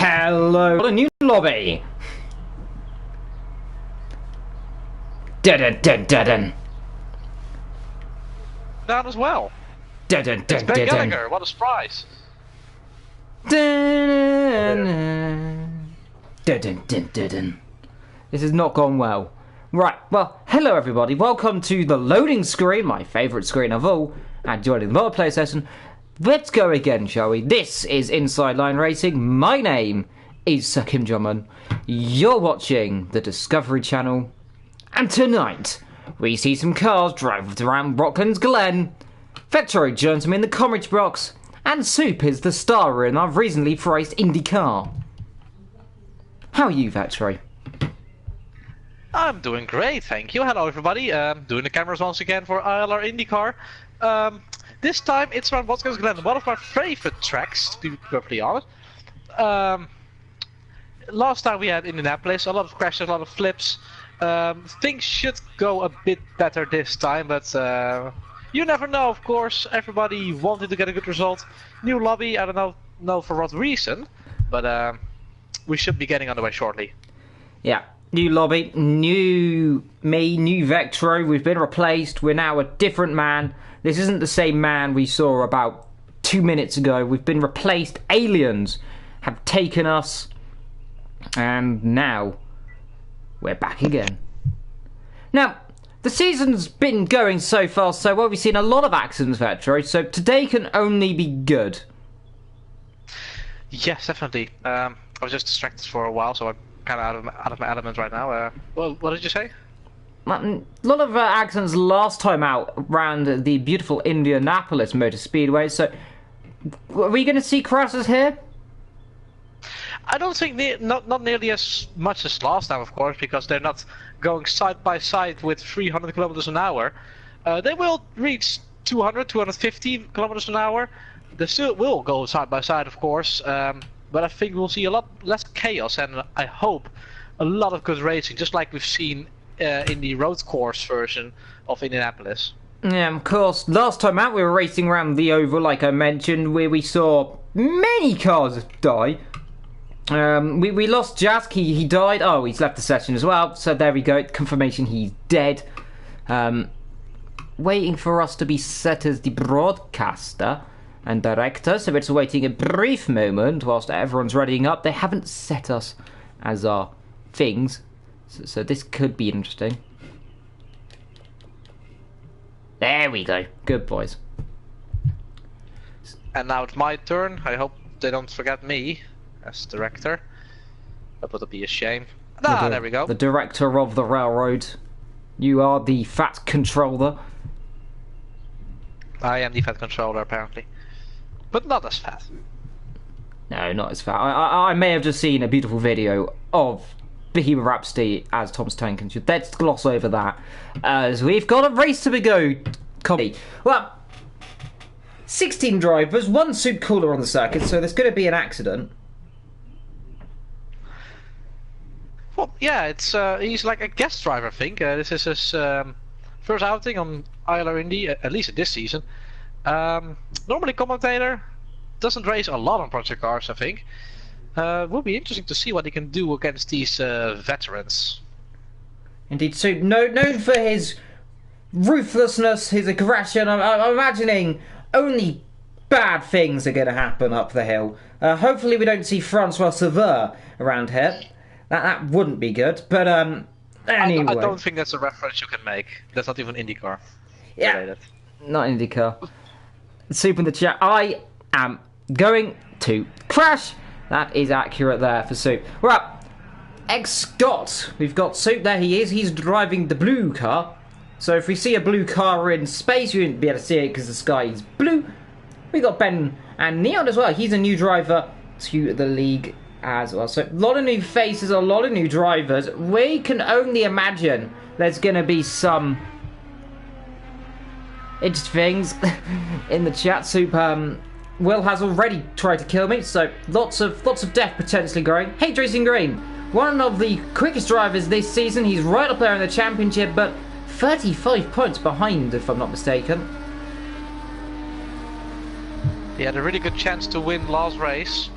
Hello, a new lobby. Dun dun dun dun. Down as well. Dun dun dun It's Ben dun. Gallagher. What a surprise! Dun dun dun dun dun. This has not gone well. Right, well, hello everybody. Welcome to the loading screen, my favourite screen of all, and joining the multiplayer session. Let's go again, shall we? This is Inside Line Racing. My name is Sir Kim Jong-un. You're watching the Discovery Channel. And tonight, we see some cars drive around Watkins, Glen. Vectro joins me in the commentary box. And Soup is the star in our recently raced IndyCar. How are you, Vectro? I'm doing great, thank you. Hello, everybody. Doing the cameras once again for ILR IndyCar. This time it's around Watkins Glen, one of my favorite tracks, to be perfectly honest. Last time we had Indianapolis, a lot of crashes, a lot of flips. Things should go a bit better this time, but you never know, of course. Everybody wanted to get a good result. New lobby, I don't know for what reason, but we should be getting underway shortly. Yeah, new lobby, new me, new Vectro. We've been replaced. We're now a different man. This isn't the same man we saw about 2 minutes ago. We've been replaced. Aliens have taken us. And now we're back again. Now, the season's been going so far so well. We've seen a lot of accidents, Vectro. So today can only be good. Yes, definitely. I was just distracted for a while, so I'm kind of out of my element right now. Well, what did you say? A lot of accidents last time out around the beautiful Indianapolis Motor Speedway, so are we going to see crashes here? I don't think not nearly as much as last time, of course, because they're not going side by side with 300 kilometers an hour. They will reach 200, 250 kilometers an hour. They still will go side by side, of course, but I think we'll see a lot less chaos, and I hope a lot of good racing, just like we've seen in the road course version of Indianapolis. Yeah, of course. Last time out we were racing around the oval, like I mentioned, where we saw many cars die. We lost Jask, he died. Oh, he's left the session as well, so there we go, confirmation he's dead. Waiting for us to be set as the broadcaster and director, so it's waiting a brief moment whilst everyone's readying up. They haven't set us as our things. So this could be interesting. There we go. Good boys. And now it's my turn. I hope they don't forget me as director. That would be a shame. There we go. The director of the railroad. You are the fat controller. I am the fat controller, apparently. But not as fat. No, not as fat. I may have just seen a beautiful video of Bohemian Rhapsody as Thomas Tankin. Let's gloss over that, as we've got a race to go. Well, 16 drivers, one Soup cooler on the circuit, so there's going to be an accident. Well, yeah, it's he's like a guest driver, I think. This is his first outing on ILR Indy, at least this season. Normally commentator, doesn't race a lot on project cars, I think. Will be interesting to see what he can do against these veterans. Indeed, Soup, known for his ruthlessness, his aggression. I'm imagining only bad things are going to happen up the hill. Hopefully we don't see Francois Sauveur around here. That wouldn't be good, but anyway. I don't think that's a reference you can make. That's not even IndyCar. Yeah, related. Not IndyCar. Soup in the chat. I am going to crash. That is accurate there for Soup. Right, Scott. We've got Soup there. He is. He's driving the blue car. So if we see a blue car in space, you wouldn't be able to see it because the sky is blue. We got Ben and Neon as well. He's a new driver to the league as well. So a lot of new faces, a lot of new drivers. We can only imagine there's going to be some interesting things in the chat. Soup. Will has already tried to kill me, so lots of death potentially growing. Hey, Racing Green, one of the quickest drivers this season. He's right up there in the championship, but 35 points behind, if I'm not mistaken. He had a really good chance to win last race.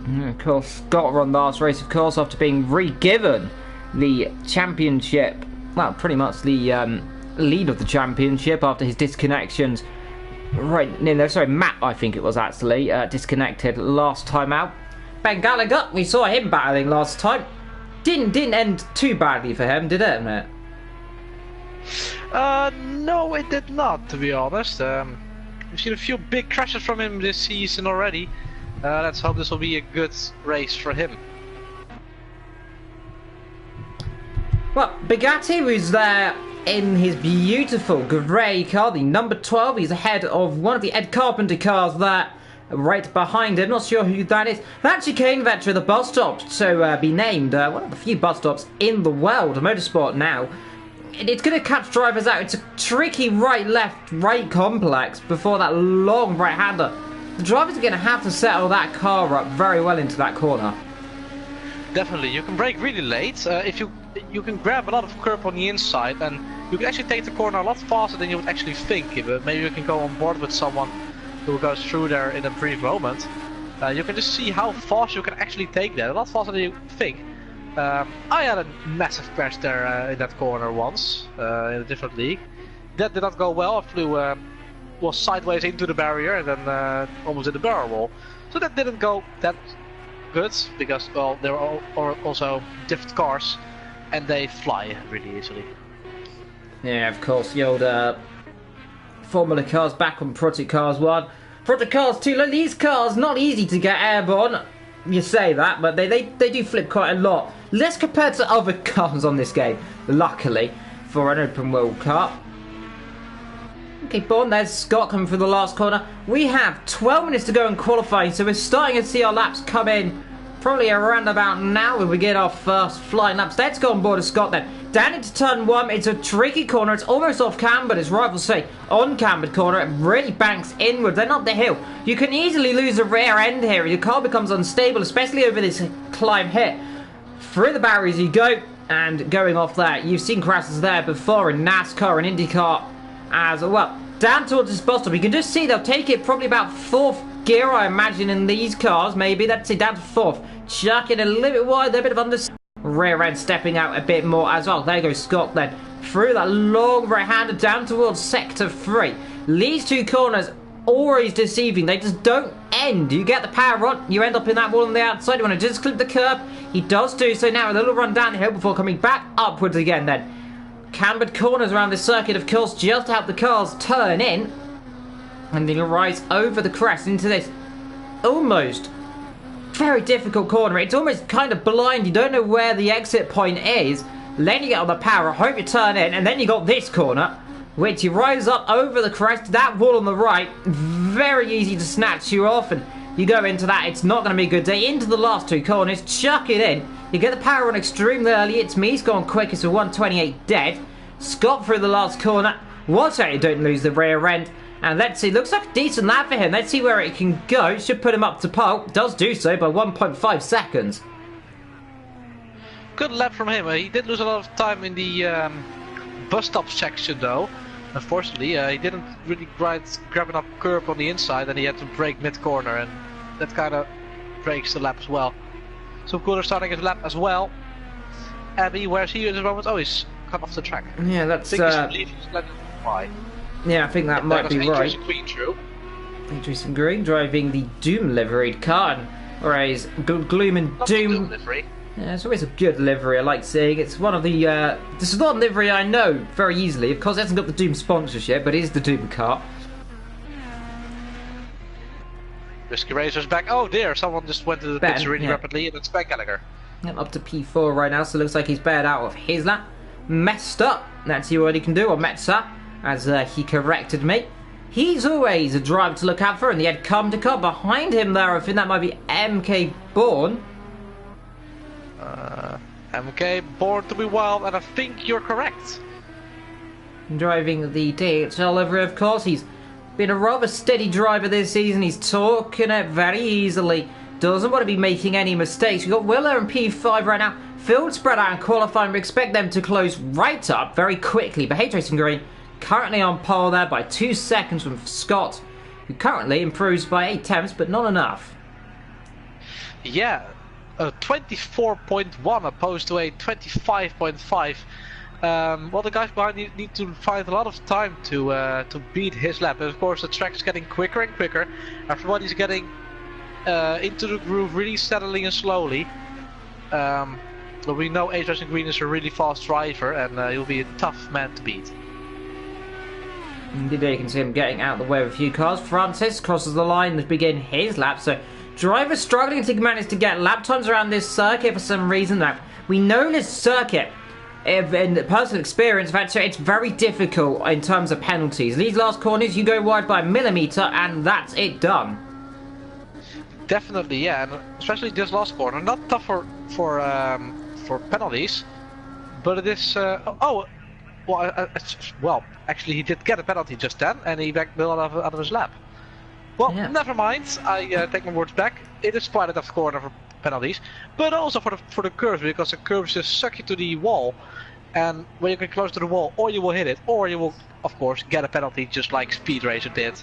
Of course, Scott won last race, of course, after being re-given the championship. Well, pretty much the lead of the championship after his disconnections. Right, no, sorry, Matt, I think it was actually, disconnected last time out. Ben Gallagher, we saw him battling last time. Didn't end too badly for him, did it, Matt? No, it did not, to be honest. We've seen a few big crashes from him this season already. Let's hope this will be a good race for him. Well, Bugatti was there in his beautiful grey car, the number 12. He's ahead of one of the Ed Carpenter cars there, right behind him. Not sure who that is. That chicane vector at the bus stop to be named one of the few bus stops in the world of motorsport now. It's going to catch drivers out. It's a tricky right, left, right complex before that long right-hander. The drivers are going to have to settle that car up very well into that corner. Definitely, you can brake really late. If you can grab a lot of curb on the inside, and you can actually take the corner a lot faster than you would actually think. Maybe you can go on board with someone who goes through there in a brief moment. You can just see how fast you can actually take that, a lot faster than you think. I had a massive crash there in that corner once, in a different league. That did not go well. I flew was sideways into the barrier and then almost in the barrel wall. So that didn't go that good, because, well, there are also different cars and they fly really easily. Yeah, of course, the old Formula cars back on Project Cars 1. Project Cars 2, look, these cars, not easy to get airborne. You say that, but they do flip quite a lot. Less compared to other cars on this game, luckily, for an open wheel car. Okay, Born, there's Scott coming through the last corner. We have 12 minutes to go in qualifying, so we're starting to see our laps come in probably around about now when we get our first flying laps. Let's go on board with Scott then. Down into turn 1, it's a tricky corner. It's almost off cambered, as rivals say. On cambered corner, it really banks inwards and up the hill. You can easily lose the rear end here. Your car becomes unstable, especially over this climb here. Through the barriers you go, and going off there. You've seen crashes there before in NASCAR and IndyCar as well. Down towards this bus stop, you can just see they'll take it probably about 4th gear, I imagine, in these cars. Maybe, let's say down to 4th. Chuck it a little bit wide, a bit of under... Rear end stepping out a bit more as well. There goes Scott then. Through that long right-hander down towards sector 3. These two corners always deceiving. They just don't end. You get the power on, you end up in that wall on the outside. You want to just clip the curb. He does do so now. A little run down the hill before coming back upwards again then. Cambered corners around this circuit, of course, just to help the cars turn in. And then you rise over the crest into this almost very difficult corner. It's almost kind of blind. You don't know where the exit point is. Then you get on the power, hope you turn in, and then you got this corner, which you rise up over the crest. That wall on the right, very easy to snatch you off, and you go into that. It's not going to be a good day. Into the last two corners, chuck it in. You get the power on extremely early. It's me, he's gone quickest with 128 dead. Scott through the last corner. Watch out you don't lose the rear end. And let's see, looks like a decent lap for him. Let's see where it can go. Should put him up to pole. Does do so by 1.5 seconds. Good lap from him. He did lose a lot of time in the bus stop section though. Unfortunately, he didn't really grab enough curb on the inside, and he had to brake mid-corner, and that kind of breaks the lap as well. So Cooler starting his lap as well. Abby, where's he at the moment? Oh, he's come off the track. Yeah, that's... I think he's letting why. Yeah, I think that might be right. Adrian Green driving the Doom liveried car, whereas Gloom and Doom. Yeah, it's always a good livery. I like seeing. It's one of the. This is not a livery I know very easily. Of course, it hasn't got the Doom sponsorship, but it is the Doom car. Risky Razor's back. Oh dear, someone just went to the pits really rapidly, and it's Ben Gallagher. Yep, up to P4 right now, so it looks like he's bailed out of his lap. Messed up. Let's see what he can do, or Metza, as he corrected me. He's always a driver to look out for, and the Ed Carpenter car behind him there. I think that might be MK Bourne. MK Born to be wild, and I think you're correct. Driving the DHL livery, of course. He's been a rather steady driver this season. He's talking it very easily. Doesn't want to be making any mistakes. We've got Willer and P5 right now. Field spread out and qualifying. We expect them to close right up very quickly. But H Racing Green currently on pole there by 2 seconds from Scott, who currently improves by 8 tenths, but not enough. Yeah, 24.1 opposed to a 25.5. Well, the guys behind need to find a lot of time to beat his lap. And of course, the track is getting quicker and quicker. Everybody's getting into the groove really steadily and slowly. But we know Ace Racing Green is a really fast driver, and he'll be a tough man to beat. Indeed, you can see him getting out of the way of a few cars. Francis crosses the line to begin his lap, so drivers struggling to manage to get lap times around this circuit for some reason. Now, we know this circuit, in personal experience, in fact, it's very difficult in terms of penalties. These last corners, you go wide by a millimetre, and that's it done. Definitely, yeah, and especially this last corner, not tough for penalties, but it is. Well, actually, he did get a penalty just then, and he backed Bill out of his lap. Well, yeah. Never mind. I take my words back. It is quite a tough corner for penalties, but also for the curves, because the curves just suck you to the wall, and when you get close to the wall, or you will hit it, or you will, of course, get a penalty, just like Speed Racer did.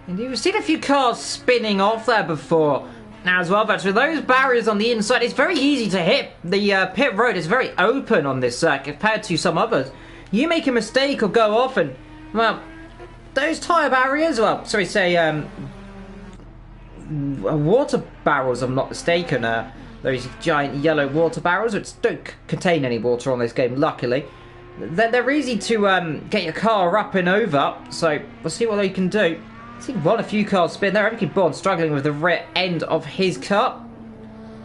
And you've seen a few cars spinning off there before. Now as well, but with those barriers on the inside, it's very easy to hit. The pit road is very open on this circuit compared to some others. You make a mistake or go off and, well, those tyre barriers, well, sorry, say, water barrels, if I'm not mistaken, those giant yellow water barrels, which don't contain any water on this game, luckily. They're easy to get your car up and over, so we'll see what they can do. See, a few cars spin there. MK Bond struggling with the rear end of his car.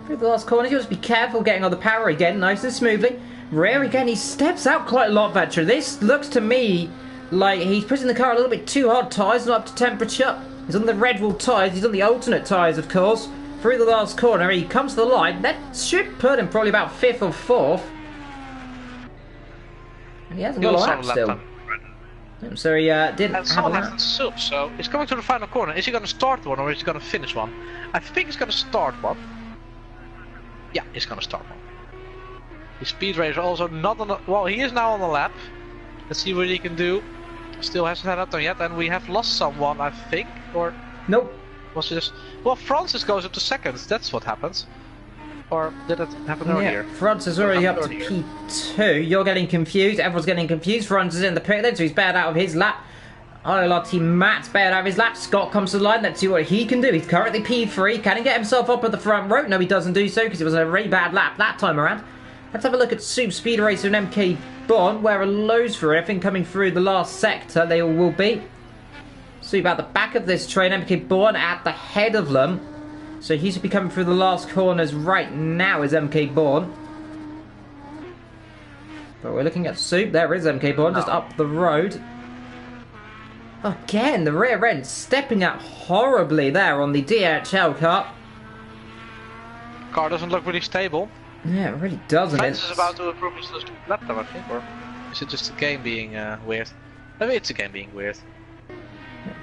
Through the last corner, you must be careful getting on the power again, nice and smoothly. Rear again, he steps out quite a lot, Veteran. This looks to me like he's pushing the car a little bit too hard. Tyres not up to temperature. He's on the Red Bull tyres, he's on the alternate tyres, of course. Through the last corner, he comes to the line. That should put him probably about 5th or 4th. And he hasn't got a lap still. So he didn't have a lap. So he's coming to the final corner. Is he going to start one or is he going to finish one? I think he's going to start one. Yeah, he's going to start one. His Speed Racer also not on the... Well, he is now on the lap. Let's see what he can do. Still hasn't had up there yet, and we have lost someone, I think, or... Nope. Was it just... Well, Francis goes up to seconds, that's what happens. Or did it happen earlier? Yeah, Francis is already up to P2. You're getting confused. Everyone's getting confused. Francis is in the pit then, so he's bailed out of his lap. ILRT Matt's bailed out of his lap. Scott comes to the line. Let's see what he can do. He's currently P3. Can he get himself up at the front row? No, he doesn't do so because it was a very bad lap that time around. Let's have a look at Super Speed Racer and MK Bond. Where are lows for everything coming through the last sector? They all will be. Soup at the back of this train. MK Bond at the head of them. So he should be coming through the last corners right now is MK Bourne. But we're looking at Soup. There is MK Bourne just up the road. Again, the rear end stepping out horribly there on the DHL car. Car doesn't look really stable. Yeah, it really doesn't. Francis is about to improve his lap time, I think, or is it just the game being weird? Maybe it's the game being weird.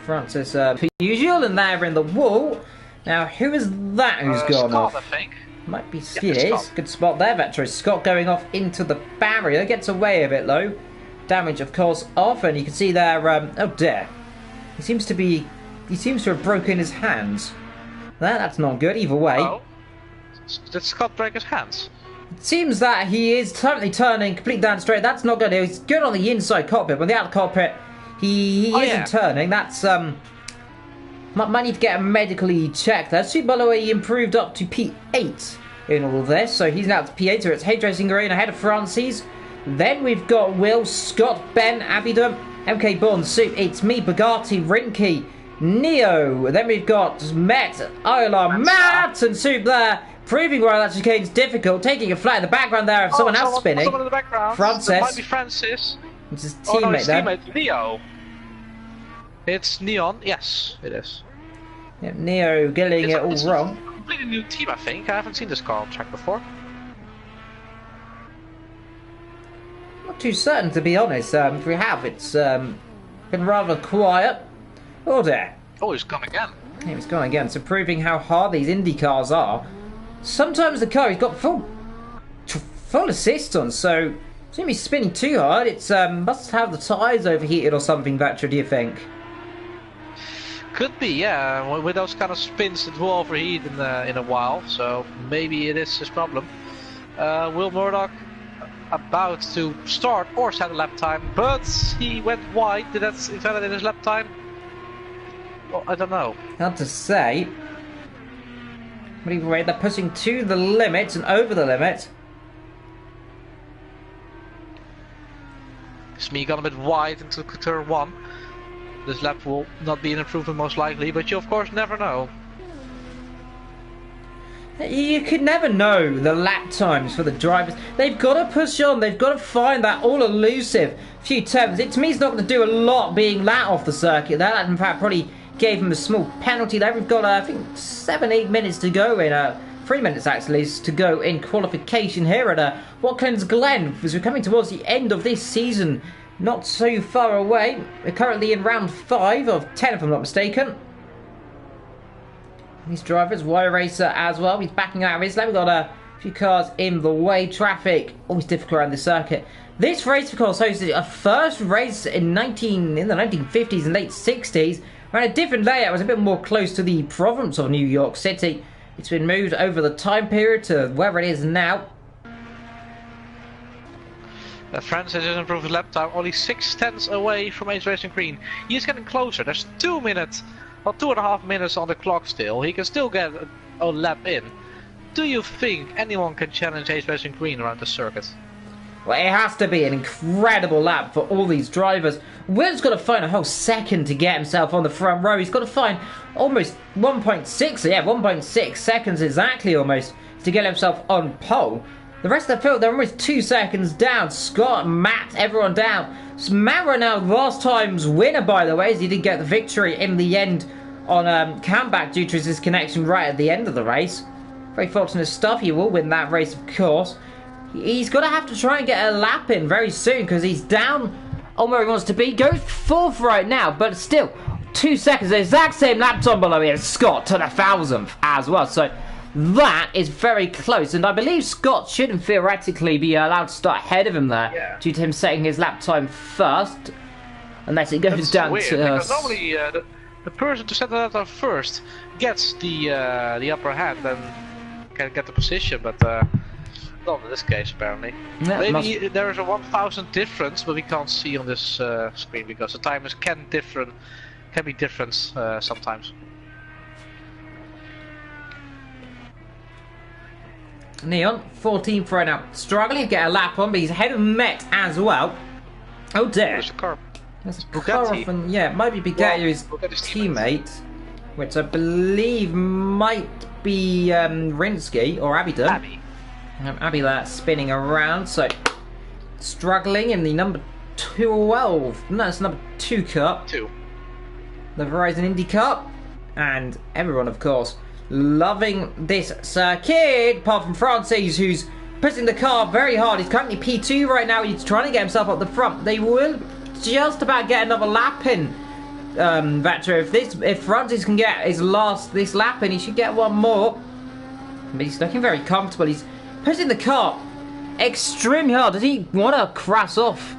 Francis, per usual, and there in the wall. Now, who is that who's gone Scott, off? I think. Might be Scott. Good spot there, Vetro. Scott going off into the barrier. Gets away a bit low. Damage, of course, off. And you can see there, oh dear. He seems to have broken his hands. That's not good either way. Oh. Did Scott break his hands? It seems that he is totally turning completely down straight. That's not good. He's good on the inside cockpit. But the outer cockpit, he isn't turning. That's, might need to get him medically checked there. Super, by the way, he improved up to P8 in all this. So he's now to P8. So it's H Racing Green ahead of Francis. Then we've got Will, Scott, Ben, Avidum, MK Bond, Soup. It's me, Bugatti, Rinky, Neo. Then we've got Met, ILR, Matt, and Soup there. Proving why that chicane's difficult. Taking a flat in the background there of someone else spinning. Someone in the background. Francis. That might be Francis. It's his teammate there. Teammate, Neo. It's Neon, yes, it is. Yep, Neo getting it all wrong. It's a completely new team, I think. I haven't seen this car on track before. Not too certain, to be honest. If we have, it's been rather quiet. Oh dear. Oh, he's gone again. Yeah, he's gone again. So proving how hard these Indy cars are. Sometimes the car, he's got full assist on, so it's going to be spinning too hard. It's must have the tyres overheated or something, Vatra, do you think? Could be, yeah. With those kind of spins, it will overheat in a while, so maybe it is his problem. Will Murdoch about to start or set a lap time, but he went wide. Did that invalidate his lap time? Well, I don't know. Hard to say. But either way, they're pushing to the limit and over the limit. Smee got a bit wide into turn 1. This lap will not be an improvement most likely, but you of course never know. You could never know the lap times for the drivers. They've got to push on. They've got to find that all-elusive few turns. To me, it's not going to do a lot being that off the circuit. That, in fact, probably gave him a small penalty there. We've got, I think, 7-8 minutes to go in. 3 minutes, actually, to go in qualification here at Watkins Glen, as we're coming towards the end of this season. Not so far away. We're currently in round 5 of 10, if I'm not mistaken. These drivers, Wire Racer as well. He's backing out of his lane. We've got a few cars in the way. Traffic always difficult around the circuit. This race, of course, hosted a first race in the 1950s and late 60s. Around a different layout. It was a bit more close to the province of New York City. It's been moved over the time period to where it is now. Francis has improved his lap time, only 6/10 away from Ace Racing Green. He's getting closer. There's 2 minutes. Well, 2.5 minutes on the clock still. He can still get a lap in. Do you think anyone can challenge Ace Racing Green around the circuit? Well, it has to be an incredible lap for all these drivers. Will's got to find a whole second to get himself on the front row. He's got to find almost 1.6 seconds exactly almost to get himself on pole. The rest of the field, they're almost 2 seconds down. Scott, Matt, everyone down. So Matt right now, last time's winner, by the way, as he did get the victory in the end on comeback due to his disconnection right at the end of the race. Very fortunate stuff. He will win that race, of course. He's going to have to try and get a lap in very soon because he's down on where he wants to be. Goes 4th right now, but still 2 seconds. The exact same lap time below here as Scott to the 1,000th as well. So that is very close, and I believe Scott shouldn't theoretically be allowed to start ahead of him there due to him setting his lap time first, unless it goes That's down weird, to because normally the person to set the lap time first gets the upper hand and can get the position, but not in this case apparently. Yeah, maybe there is a 1,000 difference, but we can't see on this screen because the timers can be different sometimes. Neon, 14th right now. Struggling to get a lap on, but he's ahead of Met as well. Oh dear. There's a car. There's a car off, and yeah, it might be Bugatti, his teammate, which I believe might be Rinsky or Abingdon. Abby there spinning around, so struggling in the number 12. No, it's number 2 car. 2. The Verizon IndyCar, and everyone, of course, loving this circuit, apart from Francis, who's pushing the car very hard. He's currently P2 right now. He's trying to get himself up the front. They will just about get another lap in, Vector. If Francis can get this lap in, he should get one more. But he's looking very comfortable. He's pushing the car extremely hard. Does he want to crash off?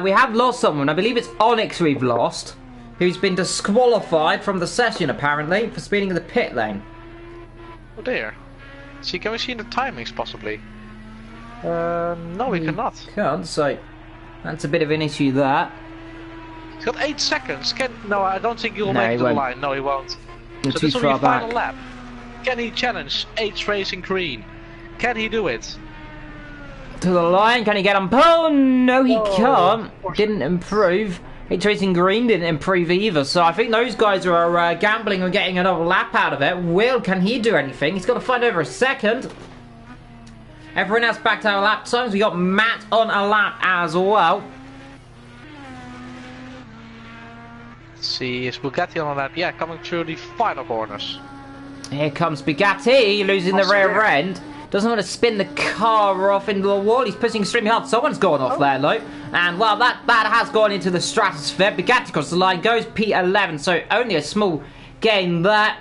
We have lost someone. I believe it's Onyx we've lost, who's been disqualified from the session apparently for speeding in the pit lane. Oh dear. See, can we see the timings possibly? No, we cannot. Can't, so that's a bit of an issue there. He's got 8 seconds. No, I don't think he'll make it to the line. No, he won't. You're so too this will be far a final back. lap. Can he challenge H Racing Green? Can he do it? To the line, can he get on pole? No, he can't. Didn't improve. H Racing Green didn't improve either, so I think those guys are gambling on getting another lap out of it. Will, can he do anything? He's got to find over a second. Everyone else back to our lap times. We got Matt on a lap as well. Let's see, is Bugatti on a lap? Yeah, coming through the final corners. Here comes Bugatti, losing the rear end. Doesn't want to spin the car off into the wall. He's pushing extremely hard. Someone's gone off there, though. And, well, that has gone into the stratosphere. Bugatti across the line goes P11, so only a small gain there.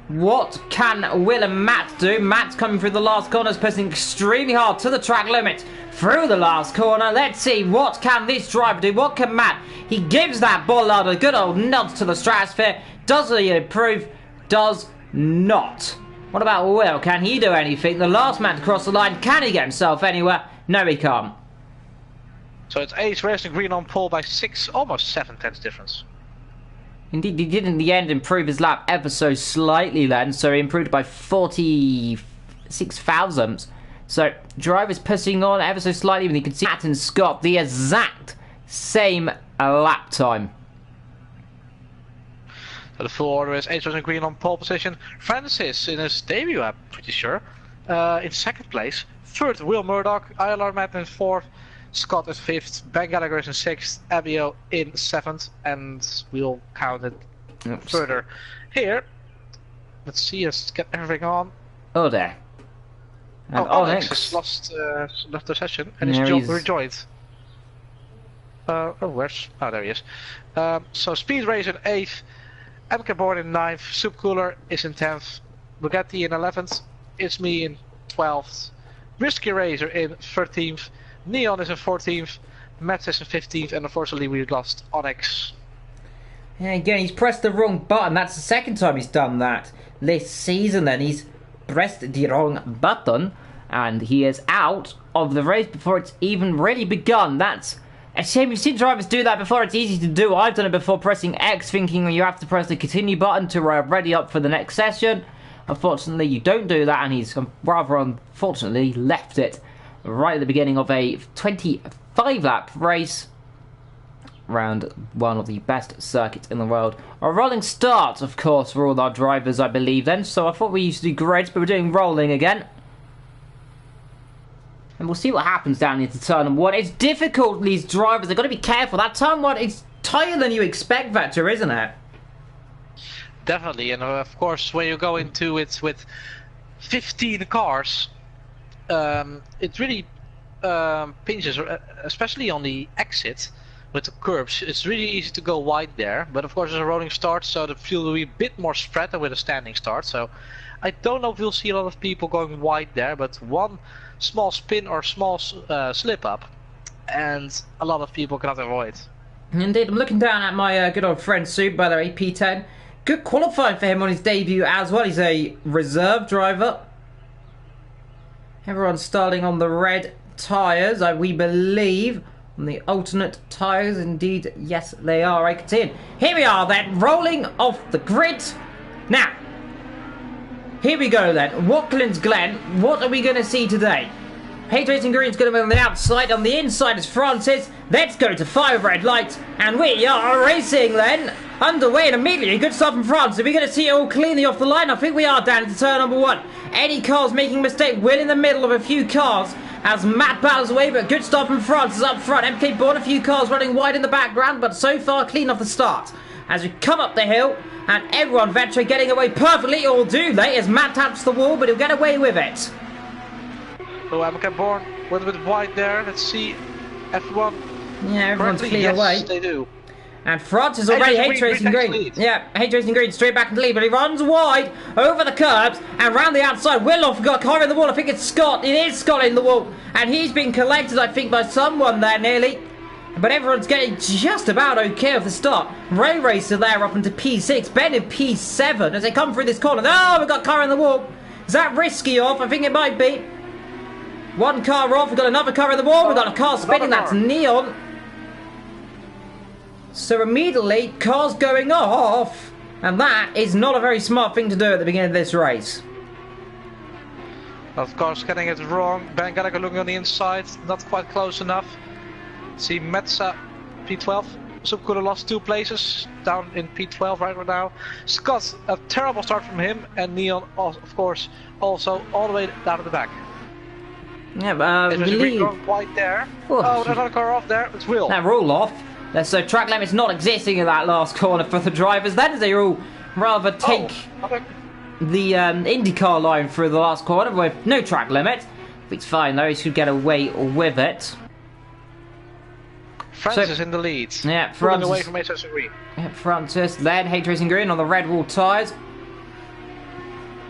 What can Will and Matt do? Matt's coming through the last corners, pushing extremely hard to the track limit through the last corner. Let's see, what can this driver do? What can Matt? He gives that bollard a good old nod to the stratosphere. Does he improve? Does not. What about Will? Can he do anything? The last man to cross the line. Can he get himself anywhere? No, he can't. So it's Ace racing Green on pole by 6, almost 7 tenths difference. Indeed, he did in the end improve his lap ever so slightly then, so he improved by 46 thousandths. So, drivers pushing on ever so slightly, and you can see Matt and Scott, the exact same lap time. So the full order is Ace racing Green on pole position. Francis in his debut, I'm pretty sure, in 2nd place. 3rd, Will Murdoch, ILR Matt in 4th. Scott is 5th, Ben Gallagher is in 6th, Abio in 7th, and we'll count it further here. Let's see, let's get everything on. Oh, there. And Onyx has left the session and is rejoined. Where's... Oh, there he is. So Speed Racer in 8th, MK Born in 9th, Soup Cooler is in 10th, Bugatti in 11th, It's Me in 12th, Risky Racer in 13th, Neon is in 14th, Matt is in 15th, and unfortunately we lost Onyx. Yeah, again, he's pressed the wrong button. That's the 2nd time he's done that this season then. He's pressed the wrong button, and he is out of the race before it's even really begun. That's a shame. We've seen drivers do that before. It's easy to do. I've done it before, pressing X, thinking you have to press the continue button to ready up for the next session. Unfortunately, you don't do that, and he's rather unfortunately left it right at the beginning of a 25-lap race, round one of the best circuits in the world. A rolling start, of course, for all our drivers, I believe, then. So I thought we used to do grids, but we're doing rolling again. And we'll see what happens down into turn 1. It's difficult, these drivers. They've got to be careful. That turn 1 is tighter than you expect, Vector, isn't it? Definitely, and of course, when you go into it with 15 cars, it really pinches, especially on the exit with the curbs. It's really easy to go wide there, but of course it's a rolling start, so the field will be a bit more spread than with a standing start. So I don't know if we'll see a lot of people going wide there, but one small spin or small slip up, and a lot of people cannot avoid. Indeed, I'm looking down at my good old friend Sue, by the way, P10. Good qualifying for him on his debut as well. He's a reserve driver. Everyone's starting on the red tyres, we believe. On the alternate tyres, indeed, yes, they are. I can see it. Here we are then, rolling off the grid. Now, here we go then. Watkins, Glen, what are we going to see today? Hate Racing Green's going to be on the outside. On the inside is Francis. Let's go to 5 red lights, and we are racing then. Underway, and immediately a good start from France. Are we going to see it all cleanly off the line? I think we are down to turn number 1. Any cars making a mistake, Will in the middle of a few cars as Matt battles away, but good start from France is up front. MK Born, a few cars running wide in the background, but so far clean off the start. As we come up the hill, and everyone Vetri getting away perfectly, or do they, as Matt taps the wall, but he'll get away with it. So MK Born a little bit wide there. Let's see F1. Yeah, everyone's clean away. Yes, they do. And France is already Hate Racing Green. Yeah, Hate Racing Green straight back in the lead, but he runs wide over the curbs and round the outside. Willoff got a car in the wall. I think it's Scott. It is Scott in the wall. And he's been collected, I think, by someone there nearly. But everyone's getting just about okay off the start. Ray Racer there up into P6. Ben in P7 as they come through this corner. Oh, we've got a car in the wall. Is that Risky off? I think it might be. One car off. We've got another car in the wall. We've got a car spinning. That's Neon. So immediately, cars going off, and that is not a very smart thing to do at the beginning of this race. Of course, getting it wrong. Ben Gallagher looking on the inside, not quite close enough. See Metza, P12. Subcooler lost 2 places, down in P12 right now. Scott, a terrible start from him, and Neon, of course, also all the way down to the back. Yeah, but really going wide there. Oh, there's another car off there. It's Will. That roll off. So track limits not existing in that last corner for the drivers. Then they all rather take the IndyCar line through the last corner with no track limit. It's fine though, he should get away with it. Francis is in the lead. Yeah, Francis. Away from Hate Racing Green. Yeah, Francis, then Hate Racing Green on the red wall tyres.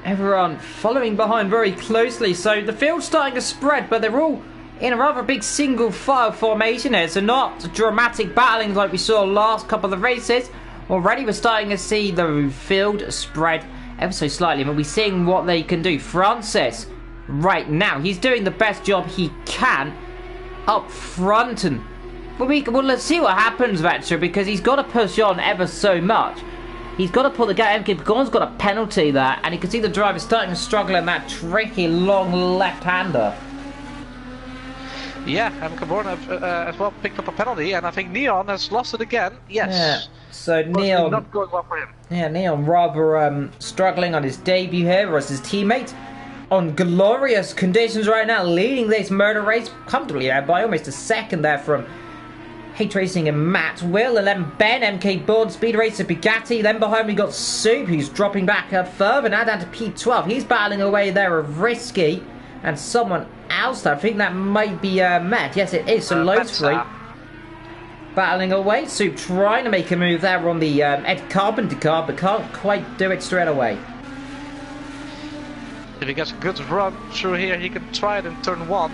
Everyone following behind very closely. So the field's starting to spread, but they're all in a rather big single file formation here. So not dramatic battling like we saw last couple of races. Already we're starting to see the field spread ever so slightly, but we're seeing what they can do. Francis, right now, he's doing the best job he can up front, and well, let's see what happens, Vetcher, because he's got to push on ever so much. He's got to pull the gap. Gorn's got a penalty there, and you can see the driver starting to struggle in that tricky long left-hander. Yeah, and Caborn as well picked up a penalty, and I think Neon has lost it again. Yes. Yeah. So Neon not going well for him. Yeah, Neon rather struggling on his debut here, whereas his teammate on glorious conditions right now, leading this murder race comfortably there by almost a second there from Hate Racing and Matt Will, and then Ben, MK Bourne, Speed Racer, Bugatti. Then behind we got Soup, who's dropping back further, now down to P12. He's battling away there of Risky and someone else. I think that might be Matt. Yes, it is. So Lowe's free. Battling away. Soup trying to make a move there on the Ed Carpenter car, but can't quite do it straight away. If he gets a good run through here, he can try it in turn 1.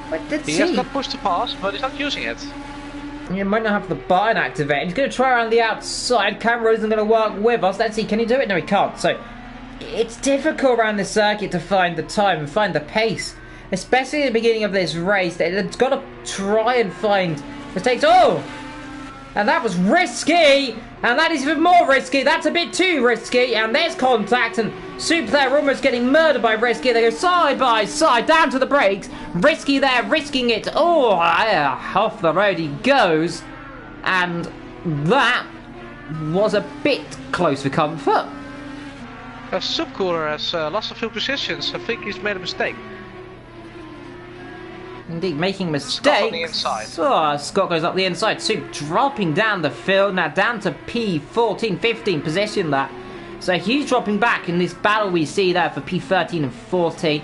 But he has got push to pass, but he's not using it. He might not have the button activated. He's going to try around the outside. Camera isn't going to work with us. Let's see, can he do it? No, he can't. So it's difficult around the circuit to find the time and find the pace, especially at the beginning of this race. It's got to try and find mistakes. Oh! And that was risky! And that is even more risky. That's a bit too risky. And there's contact. And Soup there almost getting murdered by Risky. They go side by side, down to the brakes. Risky there, risking it. Oh, yeah, off the road he goes. And that was a bit close for comfort. Soup Cooler has lost a few positions. I think he's made a mistake. Indeed, making mistakes. Scott on the inside. Oh, Scott goes up the inside. Soup dropping down the field. Now down to P14, 15 position that. So he's dropping back in this battle we see there for P13 and 14.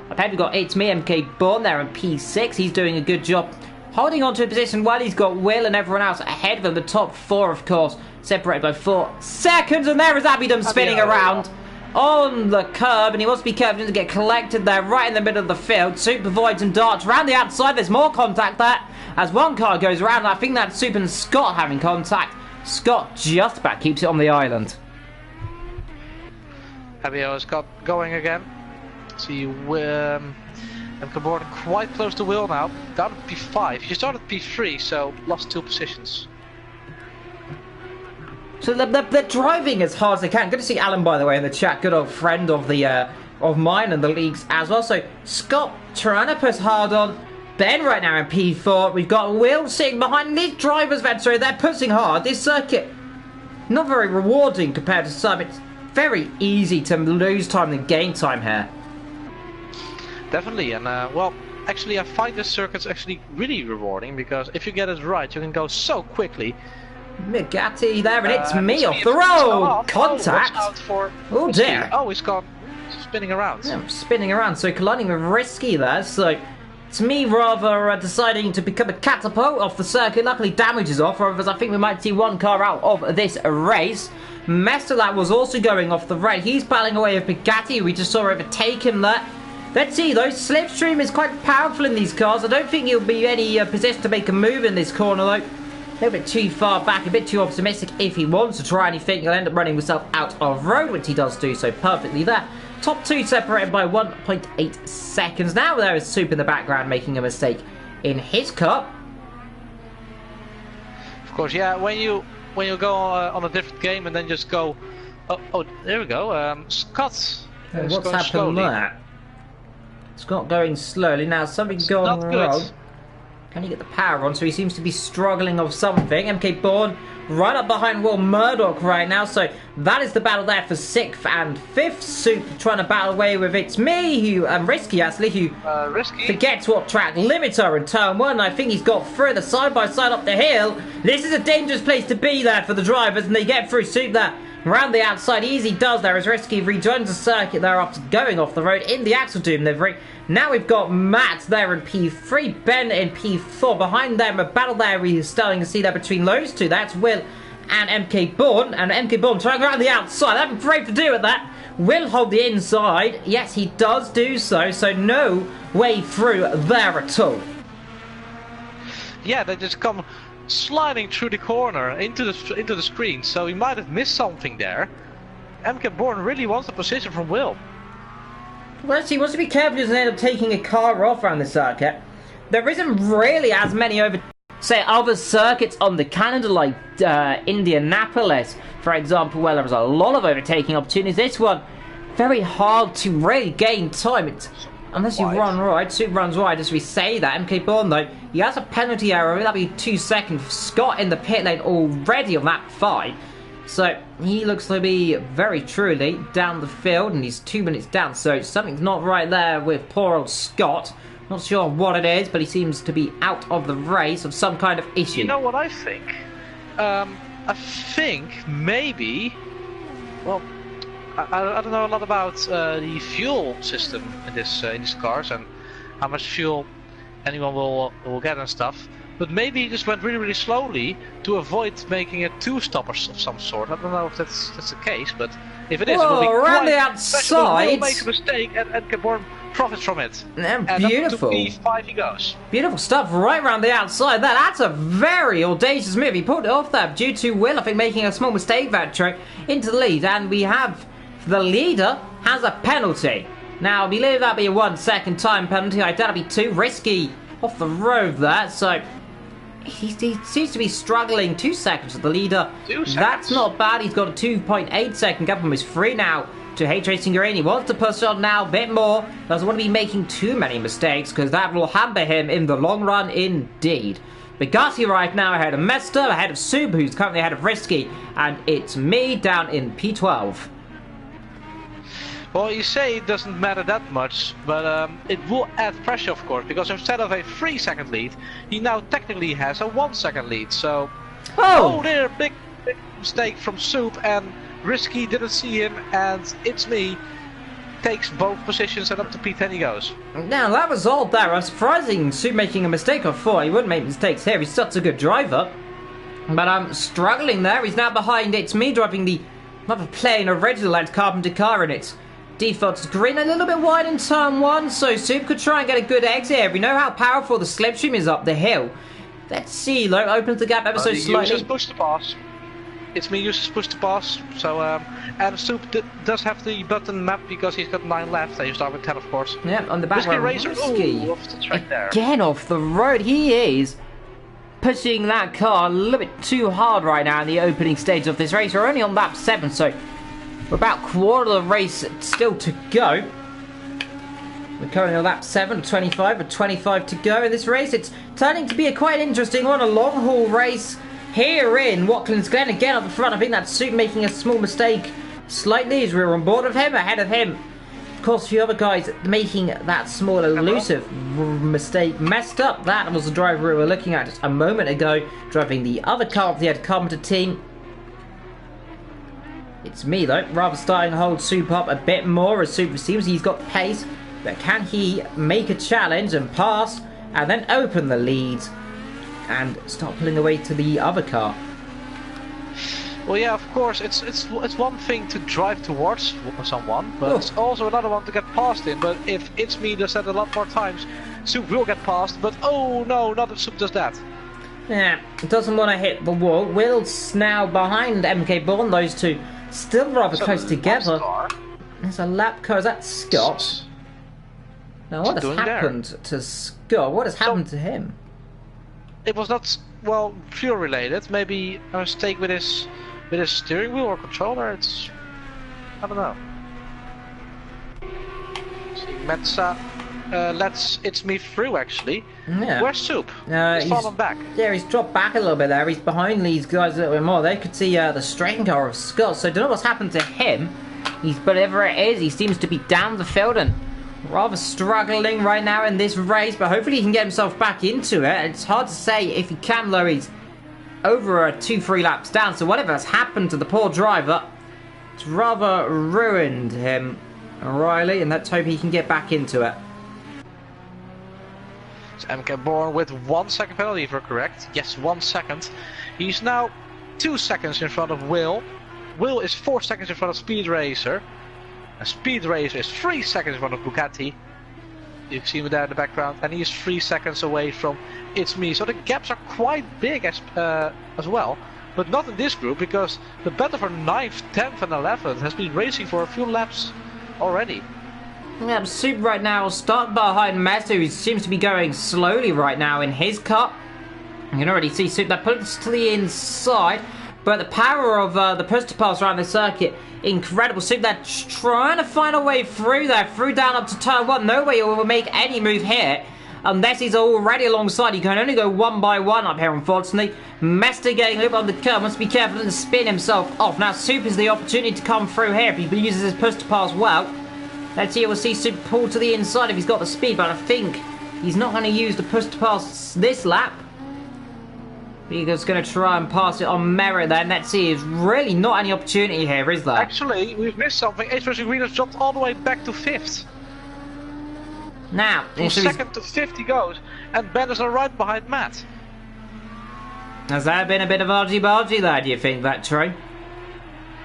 Up ahead we've got It's Me, MK Bourne there in P6. He's doing a good job holding on to a position while he's got Will and everyone else ahead of him. The top 4, of course, separated by 4 seconds. And there is Abidum spinning around on the curb, and he wants to be careful to get collected there right in the middle of the field. Soup avoids and darts around the outside. There's more contact there as one car goes around. I think that's Soup and Scott having contact. Scott just about keeps it on the island. Fabio has got going again. See and Caborn quite close to Will now. Down at P5. He started P3, so lost 2 positions. So they're driving as hard as they can. Good to see Alan, by the way, in the chat. Good old friend of the of mine and the leagues as well. So Scott trying to push hard on. Ben right now in P4. We've got Will sitting behind these drivers. Sorry, they're pushing hard. This circuit not very rewarding compared to some. It's very easy to lose time than gain time here. Definitely, and well, actually, I find this circuit's actually really rewarding because if you get it right, you can go so quickly. Bugatti there, and It's Me off the road. Contact. Oh dear. Oh, he's gone spinning around. Yeah, spinning around, so colliding with Risky there. So It's Me rather deciding to become a catapult off the circuit. Luckily, damage is off, otherwise I think we might see one car out of this race. Mestelat was also going off the right. He's battling away with Bugatti. We just saw overtake him there. Let's see though, Slipstream is quite powerful in these cars. I don't think he'll be any position to make a move in this corner though. A little bit too far back, a bit too optimistic. If he wants to try anything, he'll end up running himself out of road, which he does do so perfectly there. Top 2 separated by 1.8 seconds. Now there is Soup in the background making a mistake in his car. Of course, yeah, when you go on a different game and then just go... Oh, there we go. Scott. What's happened there? Scott going slowly. Now something's going wrong. Can he get the power on? So he seems to be struggling of something. MK Bourne right up behind Will Murdoch right now. So that is the battle there for 6th and 5th. Soup trying to battle away with It's Me, who Risky actually, who forgets what track limits are in turn 1. I think he's got through the side by side up the hill. This is a dangerous place to be there for the drivers, and they get through. Soup there around the outside, easy does there as Risky rejoins the circuit there after going off the road in the Axel Doom livery. Now we've got Matt there in P3, Ben in P4. Behind them, a battle there we're starting to see there between those two. That's Will and MK Bourne. And MK Bourne trying around the outside. I'm afraid to do with that. Will hold the inside. Yes, he does do so. So no way through there at all. Yeah, they just come sliding through the corner into the screen. So he might have missed something there. MK Bourne really wants the position from Will. Well, he wants to be careful. He doesn't end up taking a car off around the circuit. There isn't really as many other circuits on the calendar like Indianapolis, for example, where there was a lot of overtaking opportunities. This one, very hard to really gain time. Unless you run right, Soup runs wide, as we say that. MK Bourne, though, he has a penalty error. That'll be 2 seconds. Scott in the pit lane already on that fight. So he looks to be very truly down the field, and he's 2 minutes down. So something's not right there with poor old Scott. Not sure what it is, but he seems to be out of the race of some kind of issue. You know what I think? I think maybe. Well, I don't know a lot about the fuel system in these cars and how much fuel anyone will get and stuff. But maybe he just went really slowly to avoid making a two-stopper of some sort. I don't know if that's the case, but if it is, it will be around quite the outside. He will make a mistake and Glen profits from it. And And beautiful. up to P5 he goes. Beautiful stuff right around the outside. That's a very audacious move. He pulled it off there due to Will, I think, making a small mistake that track into the lead. And we have the leader has a penalty. Now, I believe that'll be a 1 second time penalty. I doubt it'll be too risky off the road there. So he seems to be struggling. 2 seconds with the leader. 2 seconds. That's not bad. He's got a 2.8 second gap on his free now to H Racing Green. He wants to push on now a bit more. Doesn't want to be making too many mistakes because that will hamper him in the long run indeed. Bugatti right now ahead of Mester, ahead of Sub, who's currently ahead of Risky, and it's me down in P12. Well, you say it doesn't matter that much, but it will add pressure, of course, because instead of a 3 second lead, he now technically has a 1 second lead. So, there, big mistake from Soup, and Risky didn't see him, and it's me takes both positions and up to P10 he goes. Now that was all there. I'm surprising Soup making a mistake of 4. He wouldn't make mistakes here. He's such a good driver, but I'm struggling there. He's now behind. It's me driving the another plain original light Carpenter car in it. Defaults green, a little bit wide in turn 1, so Soup could try and get a good exit here. We know how powerful the slipstream is up the hill. Let's see, though, opens the gap ever so slightly. Users push to pass. It's me, users push to pass. So, and Soup does have the button map because he's got 9 left, and you start with 10, of course. Yeah, on the back road. Risky off the track there. Again off the road, he is pushing that car a little bit too hard right now in the opening stage of this race. We're only on lap 7, so we're about quarter of the race still to go. We're currently on lap 7, 25, with 25 to go in this race. It's turning to be a quite interesting one, a long haul race here in Watkins Glen. Again up the front, I think that's Soup making a small mistake slightly as we're on board of him, ahead of him. Of course, a few other guys making that small elusive mistake. Messed up. That was the driver we were looking at just a moment ago, driving the other car of the Ed Carpenter team. It's me, though, rather starting to hold Soup up a bit more as Soup seems he's got pace. But can he make a challenge and pass and then open the lead and start pulling away to the other car? Well, yeah, of course, it's one thing to drive towards someone, but it's also another one to get past him. But if It's Me does that a lot more times, Soup will get past, but oh no, not if Soup does that. Yeah, doesn't want to hit the wall. Will's now behind MK Bourne, those two still rather close together. There's a lap car. Is that Scott? Now, what has happened to Scott? What has happened to him? It was not, well, fuel related. Maybe a mistake with his steering wheel or controller. I don't know. See, Metza lets It's Me through, actually. Yeah. Where's Soup? He's fallen back. Yeah, he's dropped back a little bit there. He's behind these guys a little bit more. They could see the straight car of Scott, so I don't know what's happened to him. Whatever it is, he seems to be down the field and rather struggling right now in this race, but hopefully he can get himself back into it. It's hard to say if he can, though. He's over 2-3 laps down, so whatever has happened to the poor driver, it's rather ruined him, Riley, and let's hope he can get back into it. It's MK Bourne with 1 second penalty, if we're correct. Yes, 1 second. He's now 2 seconds in front of Will. Will is 4 seconds in front of Speed Racer. And Speed Racer is 3 seconds in front of Bugatti. You can see him there in the background. And he is 3 seconds away from It's Me. So the gaps are quite big as well. But not in this group, because the battle for 9th, 10th and 11th has been racing for a few laps already. Yeah, Soup right now stuck behind Mesto, who seems to be going slowly right now in his car. You can already see Soup that puts to the inside. But the power of the push-to-pass around the circuit, incredible. Soup that's trying to find a way through there, through down up to turn 1. No way he will make any move here. Unless he's already alongside. He can only go 1 by 1 up here, unfortunately. Mester getting a little on the curb. Must be careful to spin himself off. Now, Soup is the opportunity to come through here if he uses his push to pass well. Let's see, we'll see Soup pull to the inside if he's got the speed, but I think he's not going to use the push to pass this lap. He's going to try and pass it on merit then. Let's see, there's really not any opportunity here, is there? Actually, we've missed something. Ace vs Green has dropped all the way back to 5th. Now, from 2nd to 5th he goes, and Ben is right behind Matt. Has that been a bit of argy-bargy there, do you think, that true?